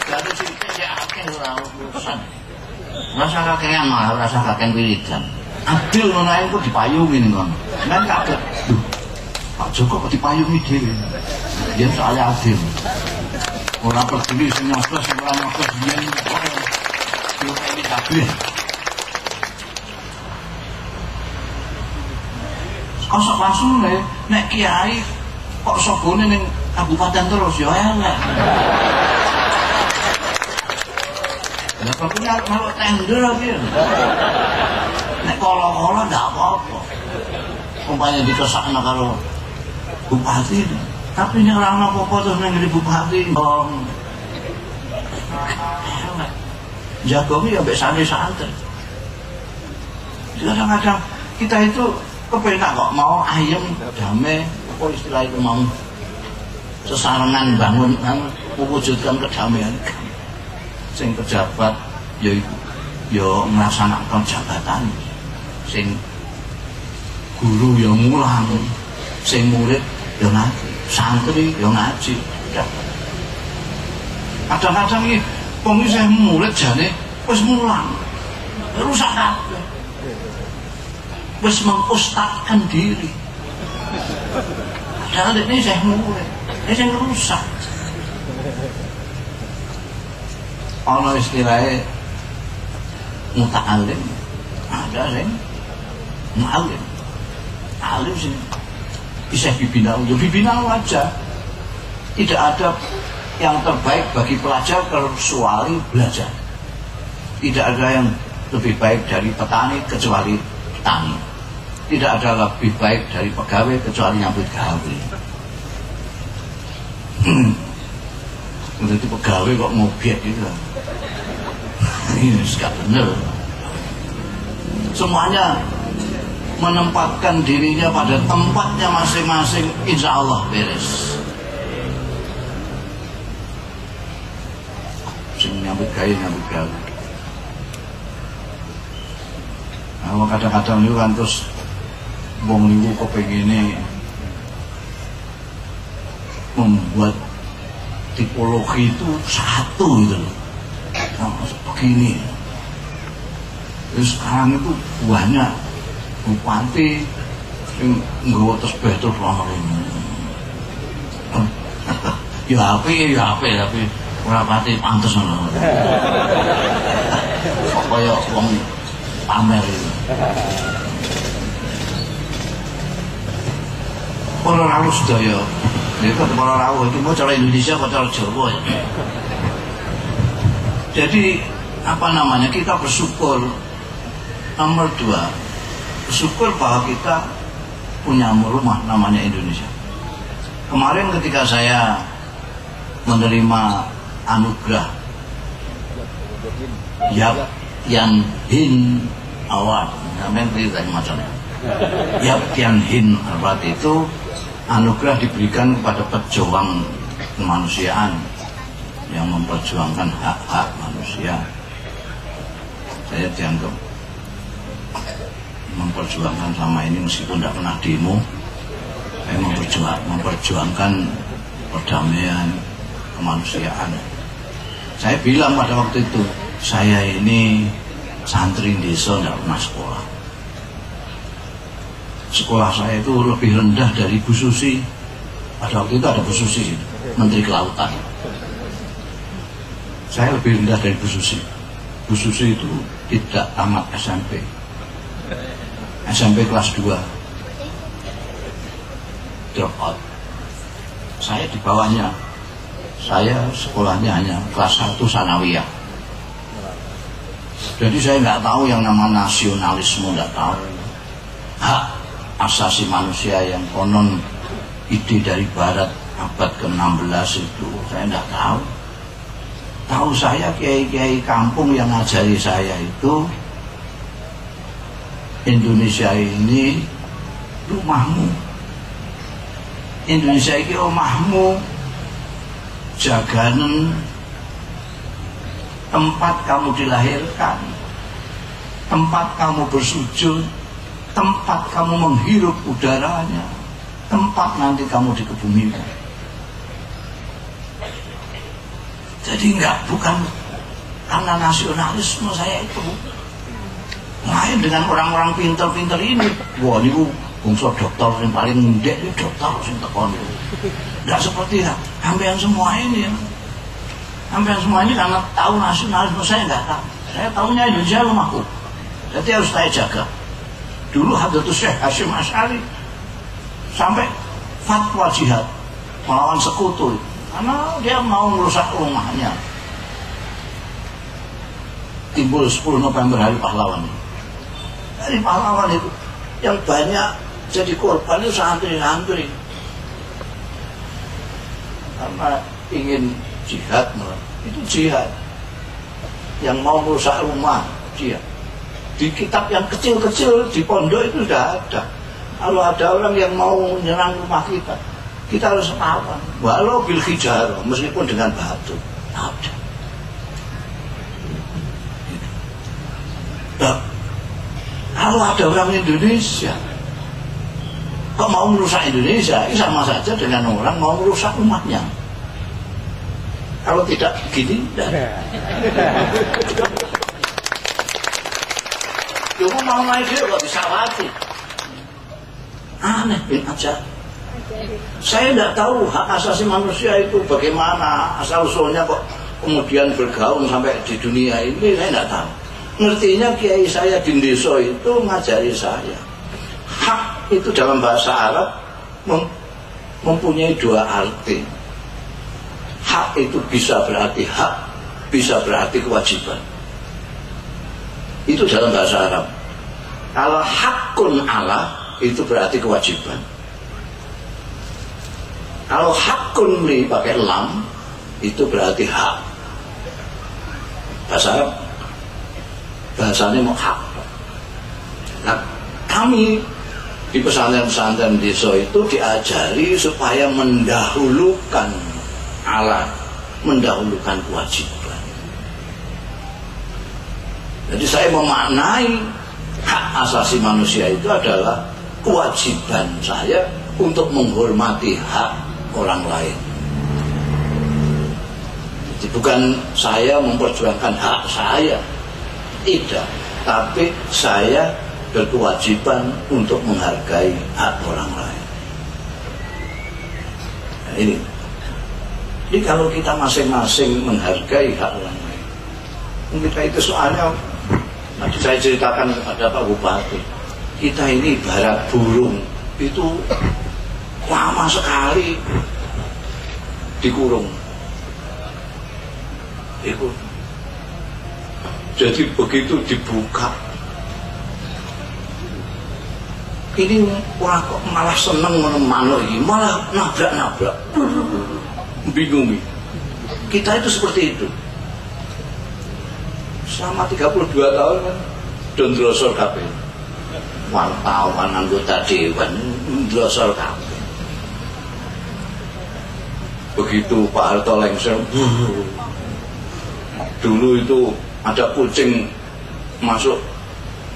Dari sini ya akeh ora urusan. Rasa kakean malah rasa kakean wiridan. Adil mana itu dipayungi ning kono. Kan kaget. Duh. Pak Joko kok dipayungi dhewe. Yen soalnya adil. Ora peduli sing nyoblos sing ora nyoblos yen yo ini kabeh. Kosok langsung nek kiai kok sobone ning kabupaten terus ya elek. Lah kok malu tender iki. Nek kala-kala ndak apa-apa. Umpamanya dikesakno karo bupati, tapi nek ora ana apa-apa terus ning bupati dong. Jagomi ya mbek santai-santai. Kadang-kadang kita itu kepenak kok mau ayem damai, apa istilah itu mau sesarengan bangun mewujudkan kedamaian. Sing pejabat ya melaksanakan jabatan, sing guru ya mulang, sing murid ya ngaji, santri ya ngaji. Kadang-kadang iki wong isih murid jane wis mulang, rusak kabeh. Wis mengustadkan diri. Padahal ini saya murid. Ini yang rusak. Ono istilahnya muta'alim, ada yang mu'alim. Alim sih bisa dibina, ya dibina aja. Tidak ada yang terbaik bagi pelajar kecuali belajar. Tidak ada yang lebih baik dari petani kecuali petani. Tidak ada lebih baik dari pegawai kecuali nyambut gawe. Jadi pegawai kok ngobiek gitu. Ini gak bener. Semuanya menempatkan dirinya pada tempatnya masing-masing, insya Allah beres. Nyambut gawe. Nah, kadang-kadang itu kan terus wong niku kepengine membuat tipologi itu satu gitu loh. Nah, begini. Terus sekarang itu banyak bupati yang nggawa tasbih terus ini. Ya api tapi ora pati pantes ngono. Kaya wong pamer itu. Para rawuh sedaya. Itu para rawuh itu mau cara Indonesia atau cara Jawa ya. Jadi apa namanya, kita bersyukur. Nomor 2, bersyukur bahwa kita punya rumah namanya Indonesia. Kemarin ketika saya menerima anugerah Yap Yan Hin Award, namanya ceritanya macamnya. Yap Yan Hin Award itu anugerah diberikan kepada pejuang kemanusiaan yang memperjuangkan hak-hak manusia. Saya dianggap memperjuangkan sama ini meskipun tidak pernah demo. Saya memperjuangkan perdamaian kemanusiaan. Saya bilang pada waktu itu, saya ini santri desa, tidak pernah sekolah. Sekolah saya itu lebih rendah dari Bu Susi. Pada waktu itu ada Bu Susi, Menteri Kelautan. Saya lebih rendah dari Bu Susi. Bu Susi itu tidak tamat SMP. SMP kelas 2 drop out. Saya di bawahnya. Saya sekolahnya hanya kelas 1 sanawiyah. Jadi saya nggak tahu yang nama nasionalisme, nggak tahu hak asasi manusia yang konon ide dari Barat abad ke-16 itu saya nggak tahu. Tahu saya kiai-kiai kampung yang ngajari saya itu, Indonesia ini rumahmu. Indonesia ini omahmu, jaganan tempat kamu dilahirkan, tempat kamu bersujud, tempat kamu menghirup udaranya, tempat nanti kamu dikebumikan. Jadi bukan karena nasionalisme saya itu lain dengan orang-orang pintar-pintar ini. Wah, ini bangsa dokter yang paling ndek ini dokter yang tekon itu. Tidak seperti hampir semua ini. Hampir semua ini karena tahu nasionalisme, saya nggak tahu. Saya tahunya Indonesia rumahku. Jadi harus saya jaga. Dulu Hadratus Syekh Hasyim Asy'ari sampai fatwa jihad melawan sekutu karena dia mau merusak rumahnya. Timbul 10 November Hari Pahlawan. Hari Pahlawan itu yang banyak jadi korban itu santri-santri karena ingin jihad, itu jihad. Yang mau merusak rumah jihad. Di kitab yang kecil-kecil di pondok itu sudah ada. Kalau ada orang yang mau menyerang rumah kita harus lawan. Walau bil hijarah, meskipun dengan batu. Ada. Nah, kalau ada orang Indonesia kok mau merusak Indonesia, ini sama saja dengan orang mau merusak rumahnya. Kalau tidak begini, tidak. Cuma mau naik dia kok bisa mati. Aneh bin aja. Saya tidak tahu hak asasi manusia itu bagaimana, asal-usulnya kok kemudian bergaung sampai di dunia ini, saya tidak tahu. Ngertinya kiai saya di desa itu ngajari saya. Hak itu dalam bahasa Arab mempunyai dua arti. Hak itu bisa berarti hak, bisa berarti kewajiban. Itu dalam bahasa Arab. Kalau hakun Allah itu berarti kewajiban. Kalau hakun li pakai lam itu berarti hak. Bahasa Arab bahasanya mau hak. Nah, kami di pesantren-pesantren desa itu diajari supaya mendahulukan Allah, mendahulukan kewajiban. Jadi saya memaknai hak asasi manusia itu adalah kewajiban saya untuk menghormati hak orang lain. Jadi bukan saya memperjuangkan hak saya, tidak, tapi saya berkewajiban untuk menghargai hak orang lain. Nah, ini. Jadi kalau kita masing-masing menghargai hak orang lain, kita itu soalnya nanti saya ceritakan kepada Pak Bupati, kita ini ibarat burung itu lama sekali dikurung. Jadi begitu dibuka, ini wah kok malah seneng manuk ini, malah nabrak-nabrak, bingung. Kita itu seperti itu. Selama 32 tahun kan ndrosor kabeh. Wartawan, anggota dewan ndrosor kabeh. Begitu Pak Harto lengser, dulu itu ada kucing masuk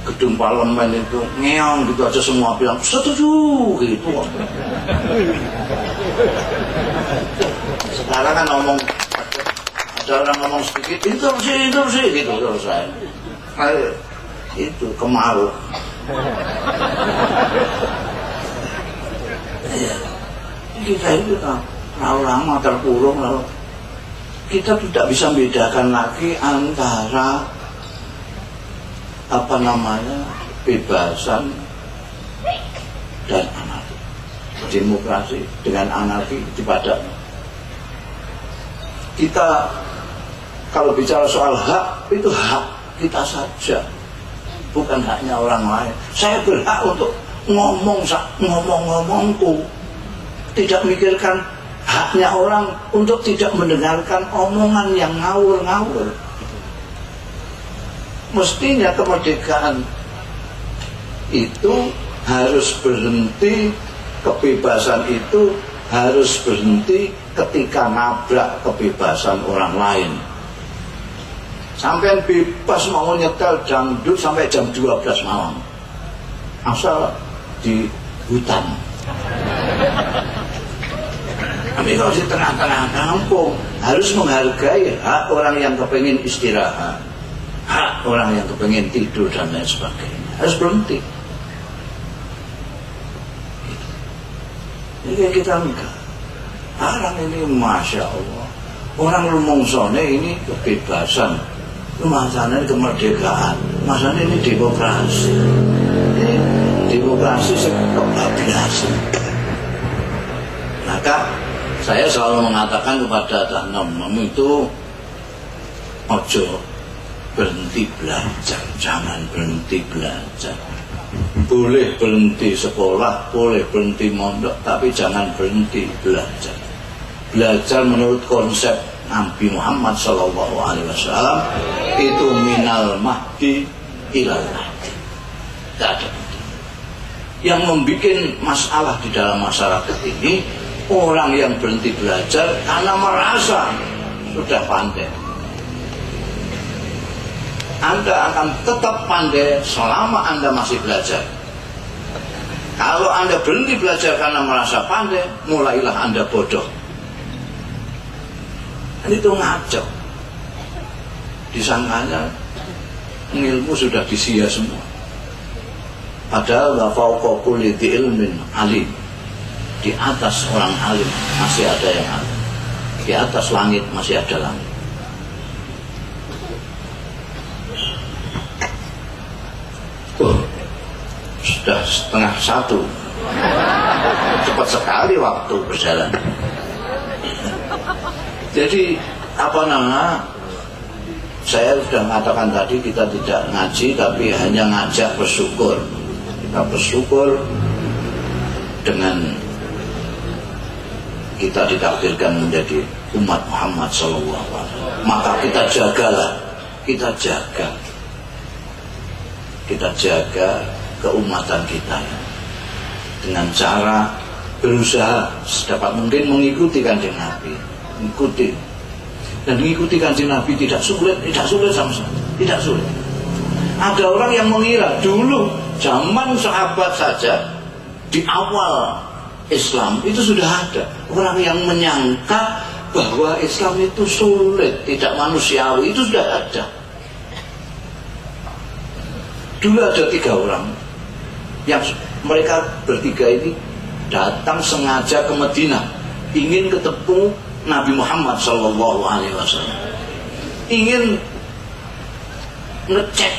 gedung parlemen itu ngeong gitu aja semua bilang setuju gitu. Sekarang kan ngomong, ada orang ngomong sedikit itu sih gitu terus saya. Itu kemaru. Kita itu terlalu lama terkurung, lalu kita tidak bisa membedakan lagi antara kebebasan dan anarki, demokrasi dengan anarki di padanya. Kita kalau bicara soal hak, itu hak kita saja, bukan haknya orang lain. Saya berhak untuk ngomongku, tidak mikirkan haknya orang untuk tidak mendengarkan omongan yang ngawur-ngawur. Mestinya kemerdekaan itu harus berhenti, kebebasan itu harus berhenti ketika nabrak kebebasan orang lain. Sampai bebas mau nyetel dangdut sampai jam 12 malam, asal di hutan. Tapi kalau di tengah-tengah kampung harus menghargai hak orang yang kepingin istirahat, hak orang yang kepingin tidur dan lain sebagainya. Harus berhenti. Ini kita enggak. Orang ini Masya Allah, orang rumongsone ini kebebasan, masanya kemerdekaan, masanya ini demokrasi. Ini demokrasi kebablasan. Maka saya selalu mengatakan kepada nom-nom itu, ojo berhenti belajar, jangan berhenti belajar. Boleh berhenti sekolah, boleh berhenti mondok, tapi jangan berhenti belajar. Belajar menurut konsep Nabi Muhammad SAW itu minal mahdi ilal mahdi. Tidak ada. Yang membuat masalah di dalam masyarakat ini, orang yang berhenti belajar karena merasa sudah pandai. Anda akan tetap pandai selama Anda masih belajar. Kalau Anda berhenti belajar karena merasa pandai, mulailah Anda bodoh. Dan itu ngaco. Disangkanya ilmu sudah disia semua. Padahal wa fawqa kulli ilmin alim. di atas orang alim masih ada yang alim, di atas langit masih ada langit. Sudah 1:30. Cepat sekali waktu berjalan. Jadi saya sudah mengatakan tadi, kita tidak ngaji tapi hanya ngajak bersyukur. Kita bersyukur dengan kita ditakdirkan menjadi umat Muhammad SAW. Maka kita jagalah, kita jaga keumatan kita dengan cara berusaha sedapat mungkin mengikuti Kanjeng Nabi, mengikuti. Dan mengikuti Kanjeng Nabi tidak sulit sama sekali, tidak sulit. Ada orang yang mengira dulu zaman sahabat saja, di awal Islam itu sudah ada orang yang menyangka bahwa Islam itu sulit, tidak manusiawi, itu sudah ada. Dulu ada 3 orang yang mereka bertiga ini datang sengaja ke Madinah, ingin ketemu Nabi Muhammad SAW, ingin ngecek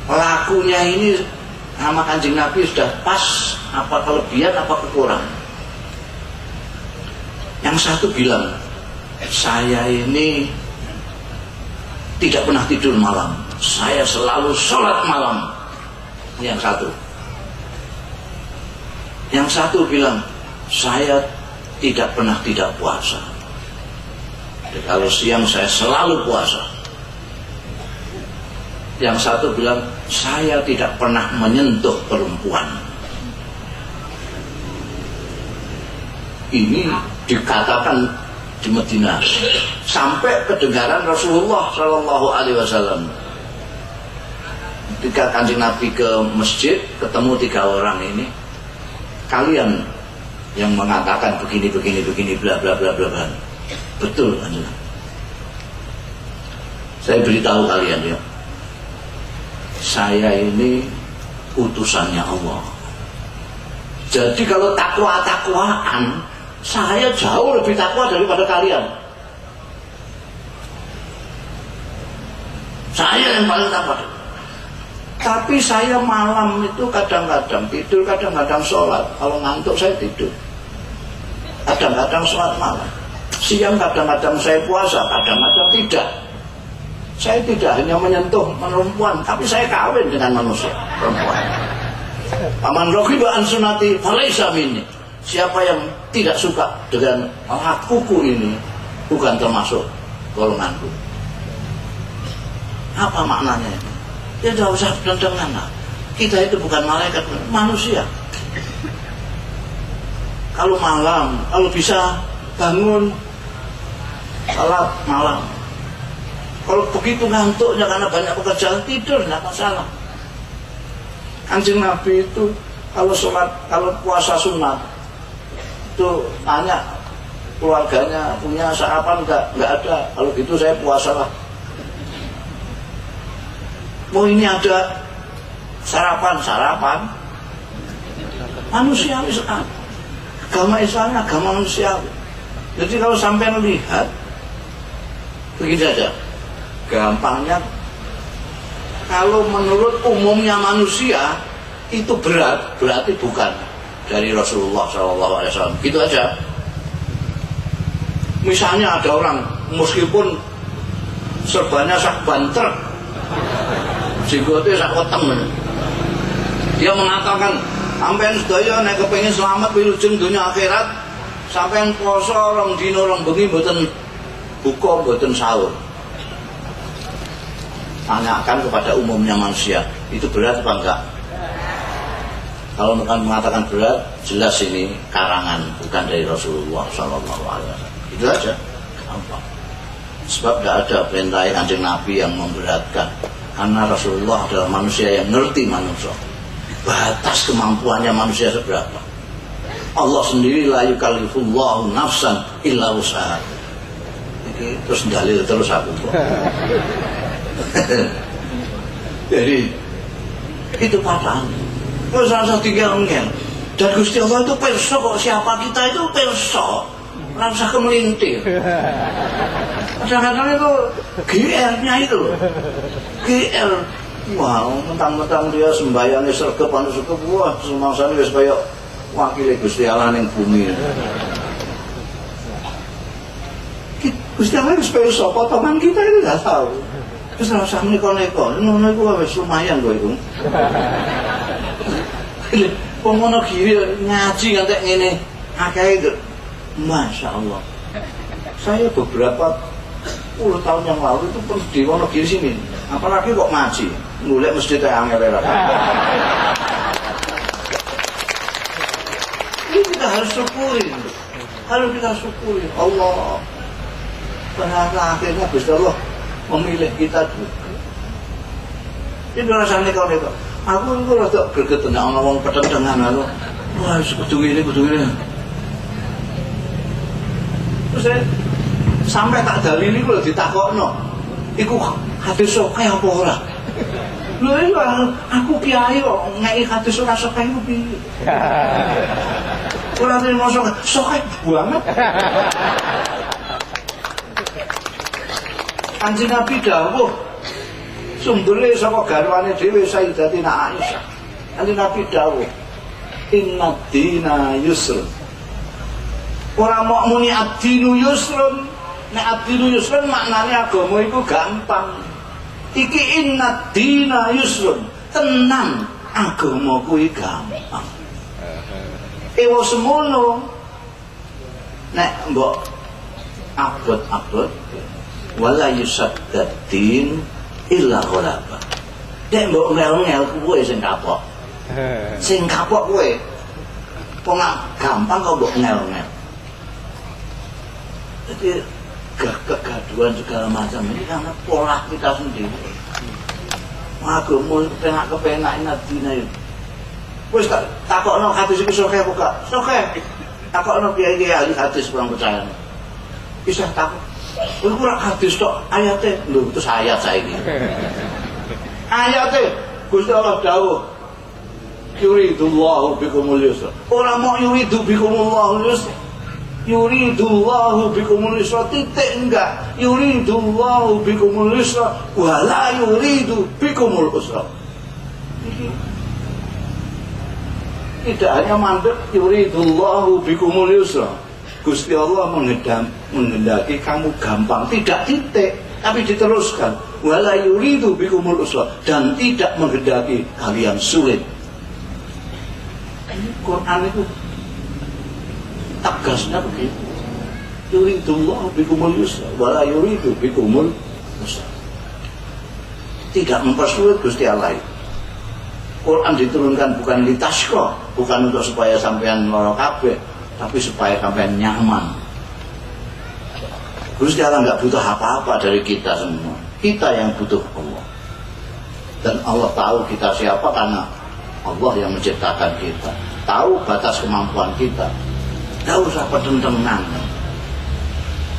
lakunya ini sama Kanjeng Nabi sudah pas, apa kelebihan, apa kekurangan. Yang satu bilang, saya ini tidak pernah tidur malam, saya selalu sholat malam. Yang satu. Yang satu bilang, saya tidak pernah tidak puasa. Jadi kalau siang saya selalu puasa. Yang satu bilang, saya tidak pernah menyentuh perempuan. Ini dikatakan di Madinah sampai kedengaran Rasulullah SAW. Ketika Kanjeng Nabi ke masjid, ketemu 3 orang ini, kalian yang mengatakan begini bla bla bla bla. Betul Kanjeng Nabi. Saya beritahu kalian ya, saya ini utusannya Allah. Jadi kalau takwa-takwaan, saya jauh lebih takwa daripada kalian. Saya yang paling takwa. Tapi saya malam itu kadang-kadang tidur, kadang-kadang sholat. Kalau ngantuk saya tidur, kadang-kadang sholat malam. Siang kadang-kadang saya puasa, kadang-kadang tidak. Saya tidak hanya menyentuh perempuan, tapi saya kawin dengan manusia, perempuan. Paman raghiba an sunnati falaysa minni. Siapa yang tidak suka dengan lakuku ini bukan termasuk golonganku. Apa maknanya? Ya tidak usah dendengan lah. Kita itu bukan malaikat, manusia. Kalau malam, kalau bisa bangun salat malam. Kalau begitu ngantuknya karena banyak pekerjaan, tidur tidak masalah. Kanjeng Nabi itu kalau sholat, kalau puasa sunat itu tanya keluarganya punya sarapan enggak ada. Kalau gitu saya puasa lah. Oh ini ada sarapan manusiawi sekali. Agama Islam agama manusiawi. Jadi kalau sampai melihat begini saja, gampangnya kalau menurut umumnya manusia itu berat, berarti bukan dari Rasulullah SAW. Gitu aja. Misalnya ada orang meskipun serbannya sak banter, jenggote sak weteng, dia mengatakan sampean sedaya nek kepengin selamat wilujeng dunia akhirat, sampean poso rong dina rong bengi mboten buka mboten sahur. Tanyakan kepada umumnya manusia, itu berat apa enggak? Kalau mengatakan berat, jelas ini karangan, bukan dari Rasulullah SAW. Itu aja. Gampang. Sebab tidak ada perintah Kanjeng Nabi yang memberatkan. Karena Rasulullah adalah manusia yang ngerti manusia. Batas kemampuannya manusia seberapa. Allah sendiri la yukallifullahu nafsan illa wus'aha. Terus dalil terus aku. Jadi itu padahal. Terus rasa tinggal ngel. Dan Gusti Allah itu pirsa kok, siapa kita itu pirsa. Ora usah kemelintir. Kadang-kadang itu GR-nya itu. GR. Wah, mentang-mentang dia sembayangnya sergap anu sergap, wah semangsane wis kaya wakile Gusti Allah ning bumi. Gusti Allah wis pirsa, potongan kita itu enggak tahu. Wis ora usah neko-neko, ngono iku wis lumayan kok iku. Wong ngono kiri ngaji ngantek ngene akeh itu. Masya Allah. Saya beberapa puluh tahun yang lalu itu pernah di Wonogiri sini. Apalagi kok ngaji, ngulik masjid yang angel. Ini kita harus syukuri. Harus kita syukuri. Allah. Pada akhirnya Gusti Allah memilih kita juga. Ini rasanya kau itu. Aku itu rada gregetan ana wong petentengan aku. Wah, kudu ngene, kudu ngene. Terus saya sampai tak dalili kok ditakokno. Iku hadis sahih apa ora? Lho iya, aku kiai kok ngeki hadis ora sahih ku piye? Ora terima sahih banget. Kanjeng Nabi dawuh sumbere saka garwane dhewe Sayyidatina Aisyah. Kanjeng Nabi dawuh, "Inna dina yusrun." Ora mok muni ad-dinu yusrun. Nek ad-dinu yusrun maknane agama iku gampang. Iki inna dina yusrun. Tenang, agama kuwi gampang. Ewa semono. Nek mbok abot-abot wala yusaddad din illa ghalaba. Nek mbok ngel-ngel kuwe sing kapok. Sing kapok kuwe. Wong gampang kok mbok ngel-ngel. Jadi kegaduhan segala macam ini karena pola kita sendiri. Agama kepenak nadina itu. Wis takokno hadis iki sahih apa gak? Sahih. Takokno piye-piye ahli hadis kurang percaya. Bisa takok. Kowe ora hadis tok, ayate. Lho, terus ayat saiki. Ayate Gusti Allah dawuh, yuridullahu bikumul yusra. Ora mau yuridu bikumullahu yusra. Yuridullahu bikumul yusra, titik enggak. Yuridullahu bikumul yusra wala yuridu bikumul usra. Tidak hanya mandek yuridullahu bikumul yusra. Gusti Allah menghendaki kamu gampang, tidak titik, tapi diteruskan. Wala yuridu bikumul usra, dan tidak menghendaki kalian sulit. Ini Quran itu tegasnya begitu. Yuridullah bikumul yusra wala yuridu bikumul usra. Tidak mempersulit Gusti Allah. Quran diturunkan bukan litashqa, bukan untuk supaya sampean lara kabeh, tapi supaya sampean nyaman. Gusti Allah enggak butuh apa-apa dari kita semua. Kita yang butuh Allah. Dan Allah tahu kita siapa karena Allah yang menciptakan kita. Tahu batas kemampuan kita. Tidak usah pedentengan.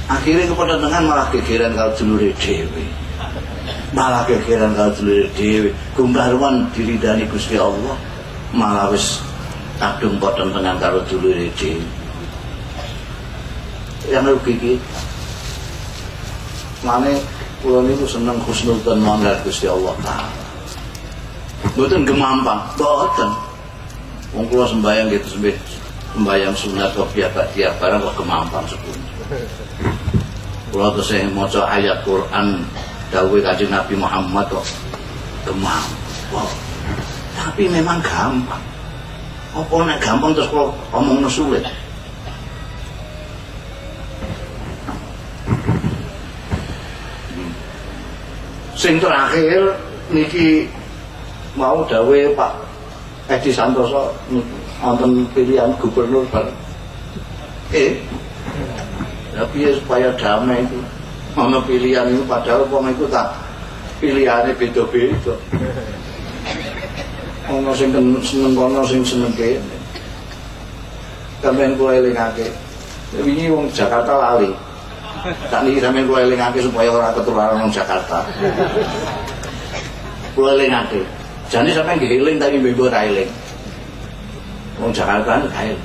Akhirnya kepedentengan malah gegeran kalau dulure dhewe. Malah gegeran kalau dulure dhewe. Gumbaruan diridani Gusti Allah, malah wis kadung pedentengan kalau dulure dhewe. Yang rugi kita. Mane kula niku seneng husnudzon mangga Gusti Allah taala. Mboten gemampang, mboten. Wong kula sembayang gitu sembayang sunat kok tiap barang kok gemampang sepun. Kula tesih maca ayat Quran dawuh Kanjeng Nabi Muhammad kok gemampang. Tapi memang gampang. Apa nek gampang terus kula omongno sulit. Sing terakhir niki mau dawuh Pak Edi Santoso wonten pilihan gubernur bareng. Tapi supaya damai itu ana pilihan itu padahal wong iku tak pilihane beda-beda. Ono sing seneng kono sing seneng kene. Sampeyan kula elingake. Wingi wong Jakarta lali. Tak niki sampeyan kula elingake supaya ora ketularan wong Jakarta. Kula elingake. Jane sampeyan nggih eling tapi mbok ora eling. Wong Jakarta kae.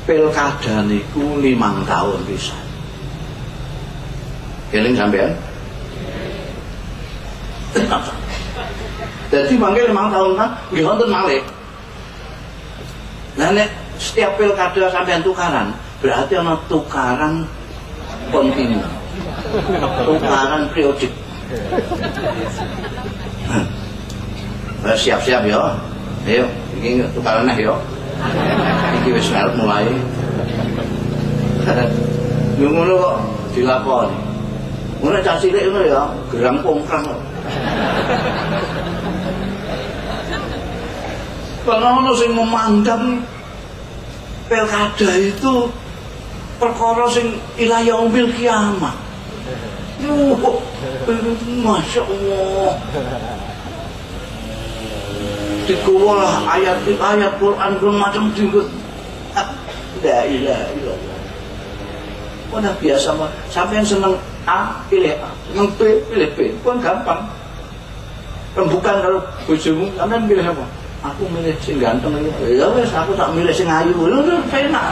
Pilkada niku 5 tahun pisan. Keling sampean? Jadi mangke 5 tahun kan nggih wonten malih. Lah nek setiap pilkada sampean tukaran, berarti ana tukaran kontinu. Tukaran periodik. Siap-siap ya. Ayo, iki tukaran ya. Iki wis arep mulai. Ngono kok dilakoni. Ngono cah cilik ngono ya, gerang pongkrang. Karena ono sing memandang pilkada itu perkara sing ila yaumil kiamah. Masya Allah. Dikuwalah ayat-ayat Quran macam dienggo. La ilaha illallah. Udah biasa mah. Sampai yang seneng A pilih A, seneng B pilih B. Kan gampang. Bukan kalau bojomu sampean pilih apa? Aku milih sing ganteng iki. Ya wis aku tak milih sing ayu. Lho enak.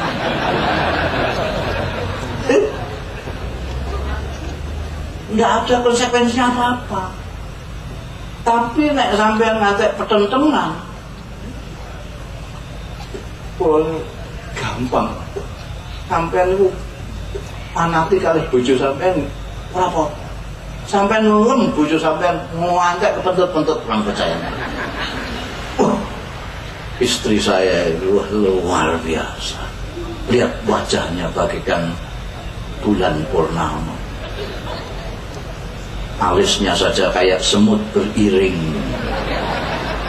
Enggak ada konsekuensinya apa-apa. Tapi nek sampean ngatek petentengan, gampang. Sampean itu fanatik kali bojo sampean ora apa. Sampean ngelem bojo sampean ngantek kepentut-pentut kurang percaya. Istri saya itu luar biasa. Lihat wajahnya bagaikan bulan purnama. Alisnya saja kayak semut beriring,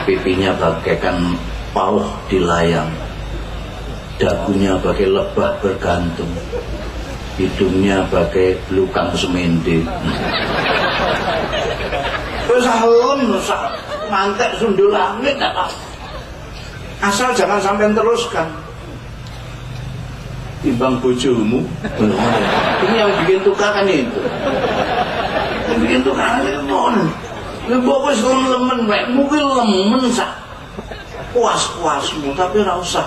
pipinya bagaikan pauh di layang, dagunya bagai lebah bergantung, hidungnya bagai belukang semende. Salem mantek sundul langit apa? Asal jangan sampai teruskan. Timbang bojomu, ini yang bikin tukaran itu. Begitu kan lemon, lebok wis lemen, mungkin lemen sak puas-puasmu, tapi ora usah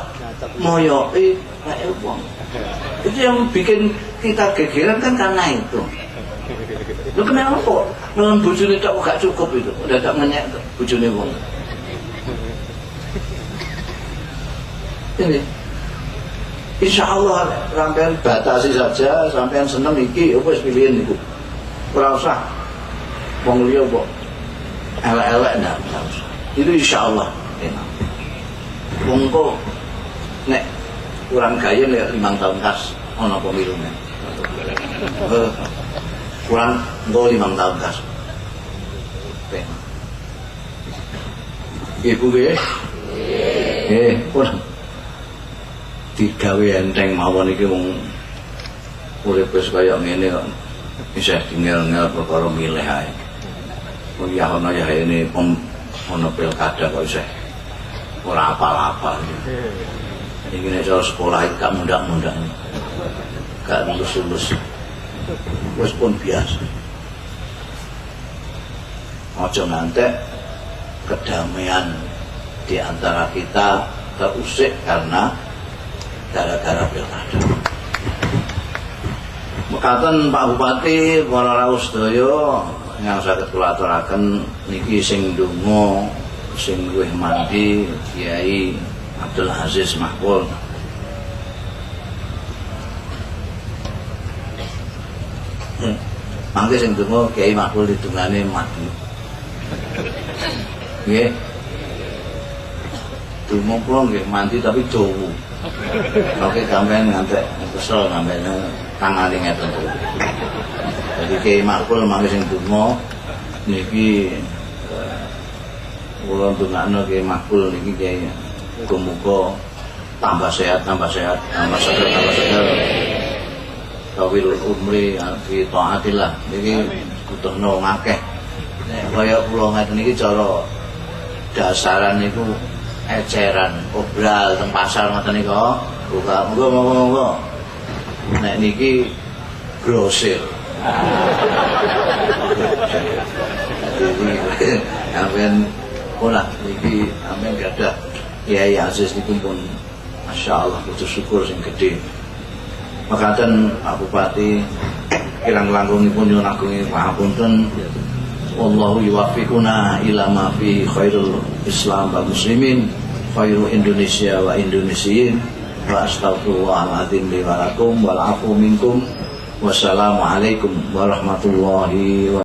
moyoki kayak wong. Itu yang bikin kita gegeran kan karena itu. Lu kenapa kok ngelem bojone tok gak cukup itu, udah tak menyek bojone wong. Ini insya Allah sampean batasi saja, sampean seneng iki wis pilihin niku. Ora usah wong liya kok elek-elek ndak usah. Itu insyaallah enak. Wong kok nek kurang gaya nek 5 tahun kas ana pemilune. Kurang nggo 5 tahun kas. Enak. Ibu nggih. Kurang digawe enteng mawon iki wong urip wis kaya ngene kok. Bisa tinggal-tinggal perkara milih ae. Oh ya ono ya ini ono pilkada kok isih ora apa-apa. Iki nek sekolah iki gak mundak-mundak. Gak lulus-lulus. Wis pun biasa. Aja ngantek kedamaian di antara kita terusik karena gara-gara pilkada. Mekaten Pak Bupati, para rawuh sedaya ingkang saged kula aturaken niki sing ndonga sing luwih mandi Kiai Abdul Aziz Mahpul. Mangke sing ndonga Kiai Mahpul ditungane mati. Nggih. Donga kula nggih mandi tapi dawa. Oke sampean ngantek kesel sampean tangane ngeten to. Jadi Kiai Mahpul mangke sing donga niki kula ndongakno Kiai Mahpul niki Kiai muga-muga tambah sehat, tambah seger. Tawil umri fi taatillah niki butuhno akeh. Nek kaya kula ngeten niki cara dasaran niku eceran obral teng pasar ngoten niku buka monggo nek niki grosir sampeyan ora niki sampeyan gadah Kiai Aziz dipun Masya Allah putus syukur sing gede. Makaten Pak Bupati kirang langkungipun nyuwun agung pangapunten. Wallahu yuwaffiquna ila ma fi khairul Islam wa muslimin, khairu Indonesia wa Indonesiin. Wa astaghfirullahaladzim li wa lakum wal afu minkum. Wassalamualaikum warahmatullahi wabarakatuh.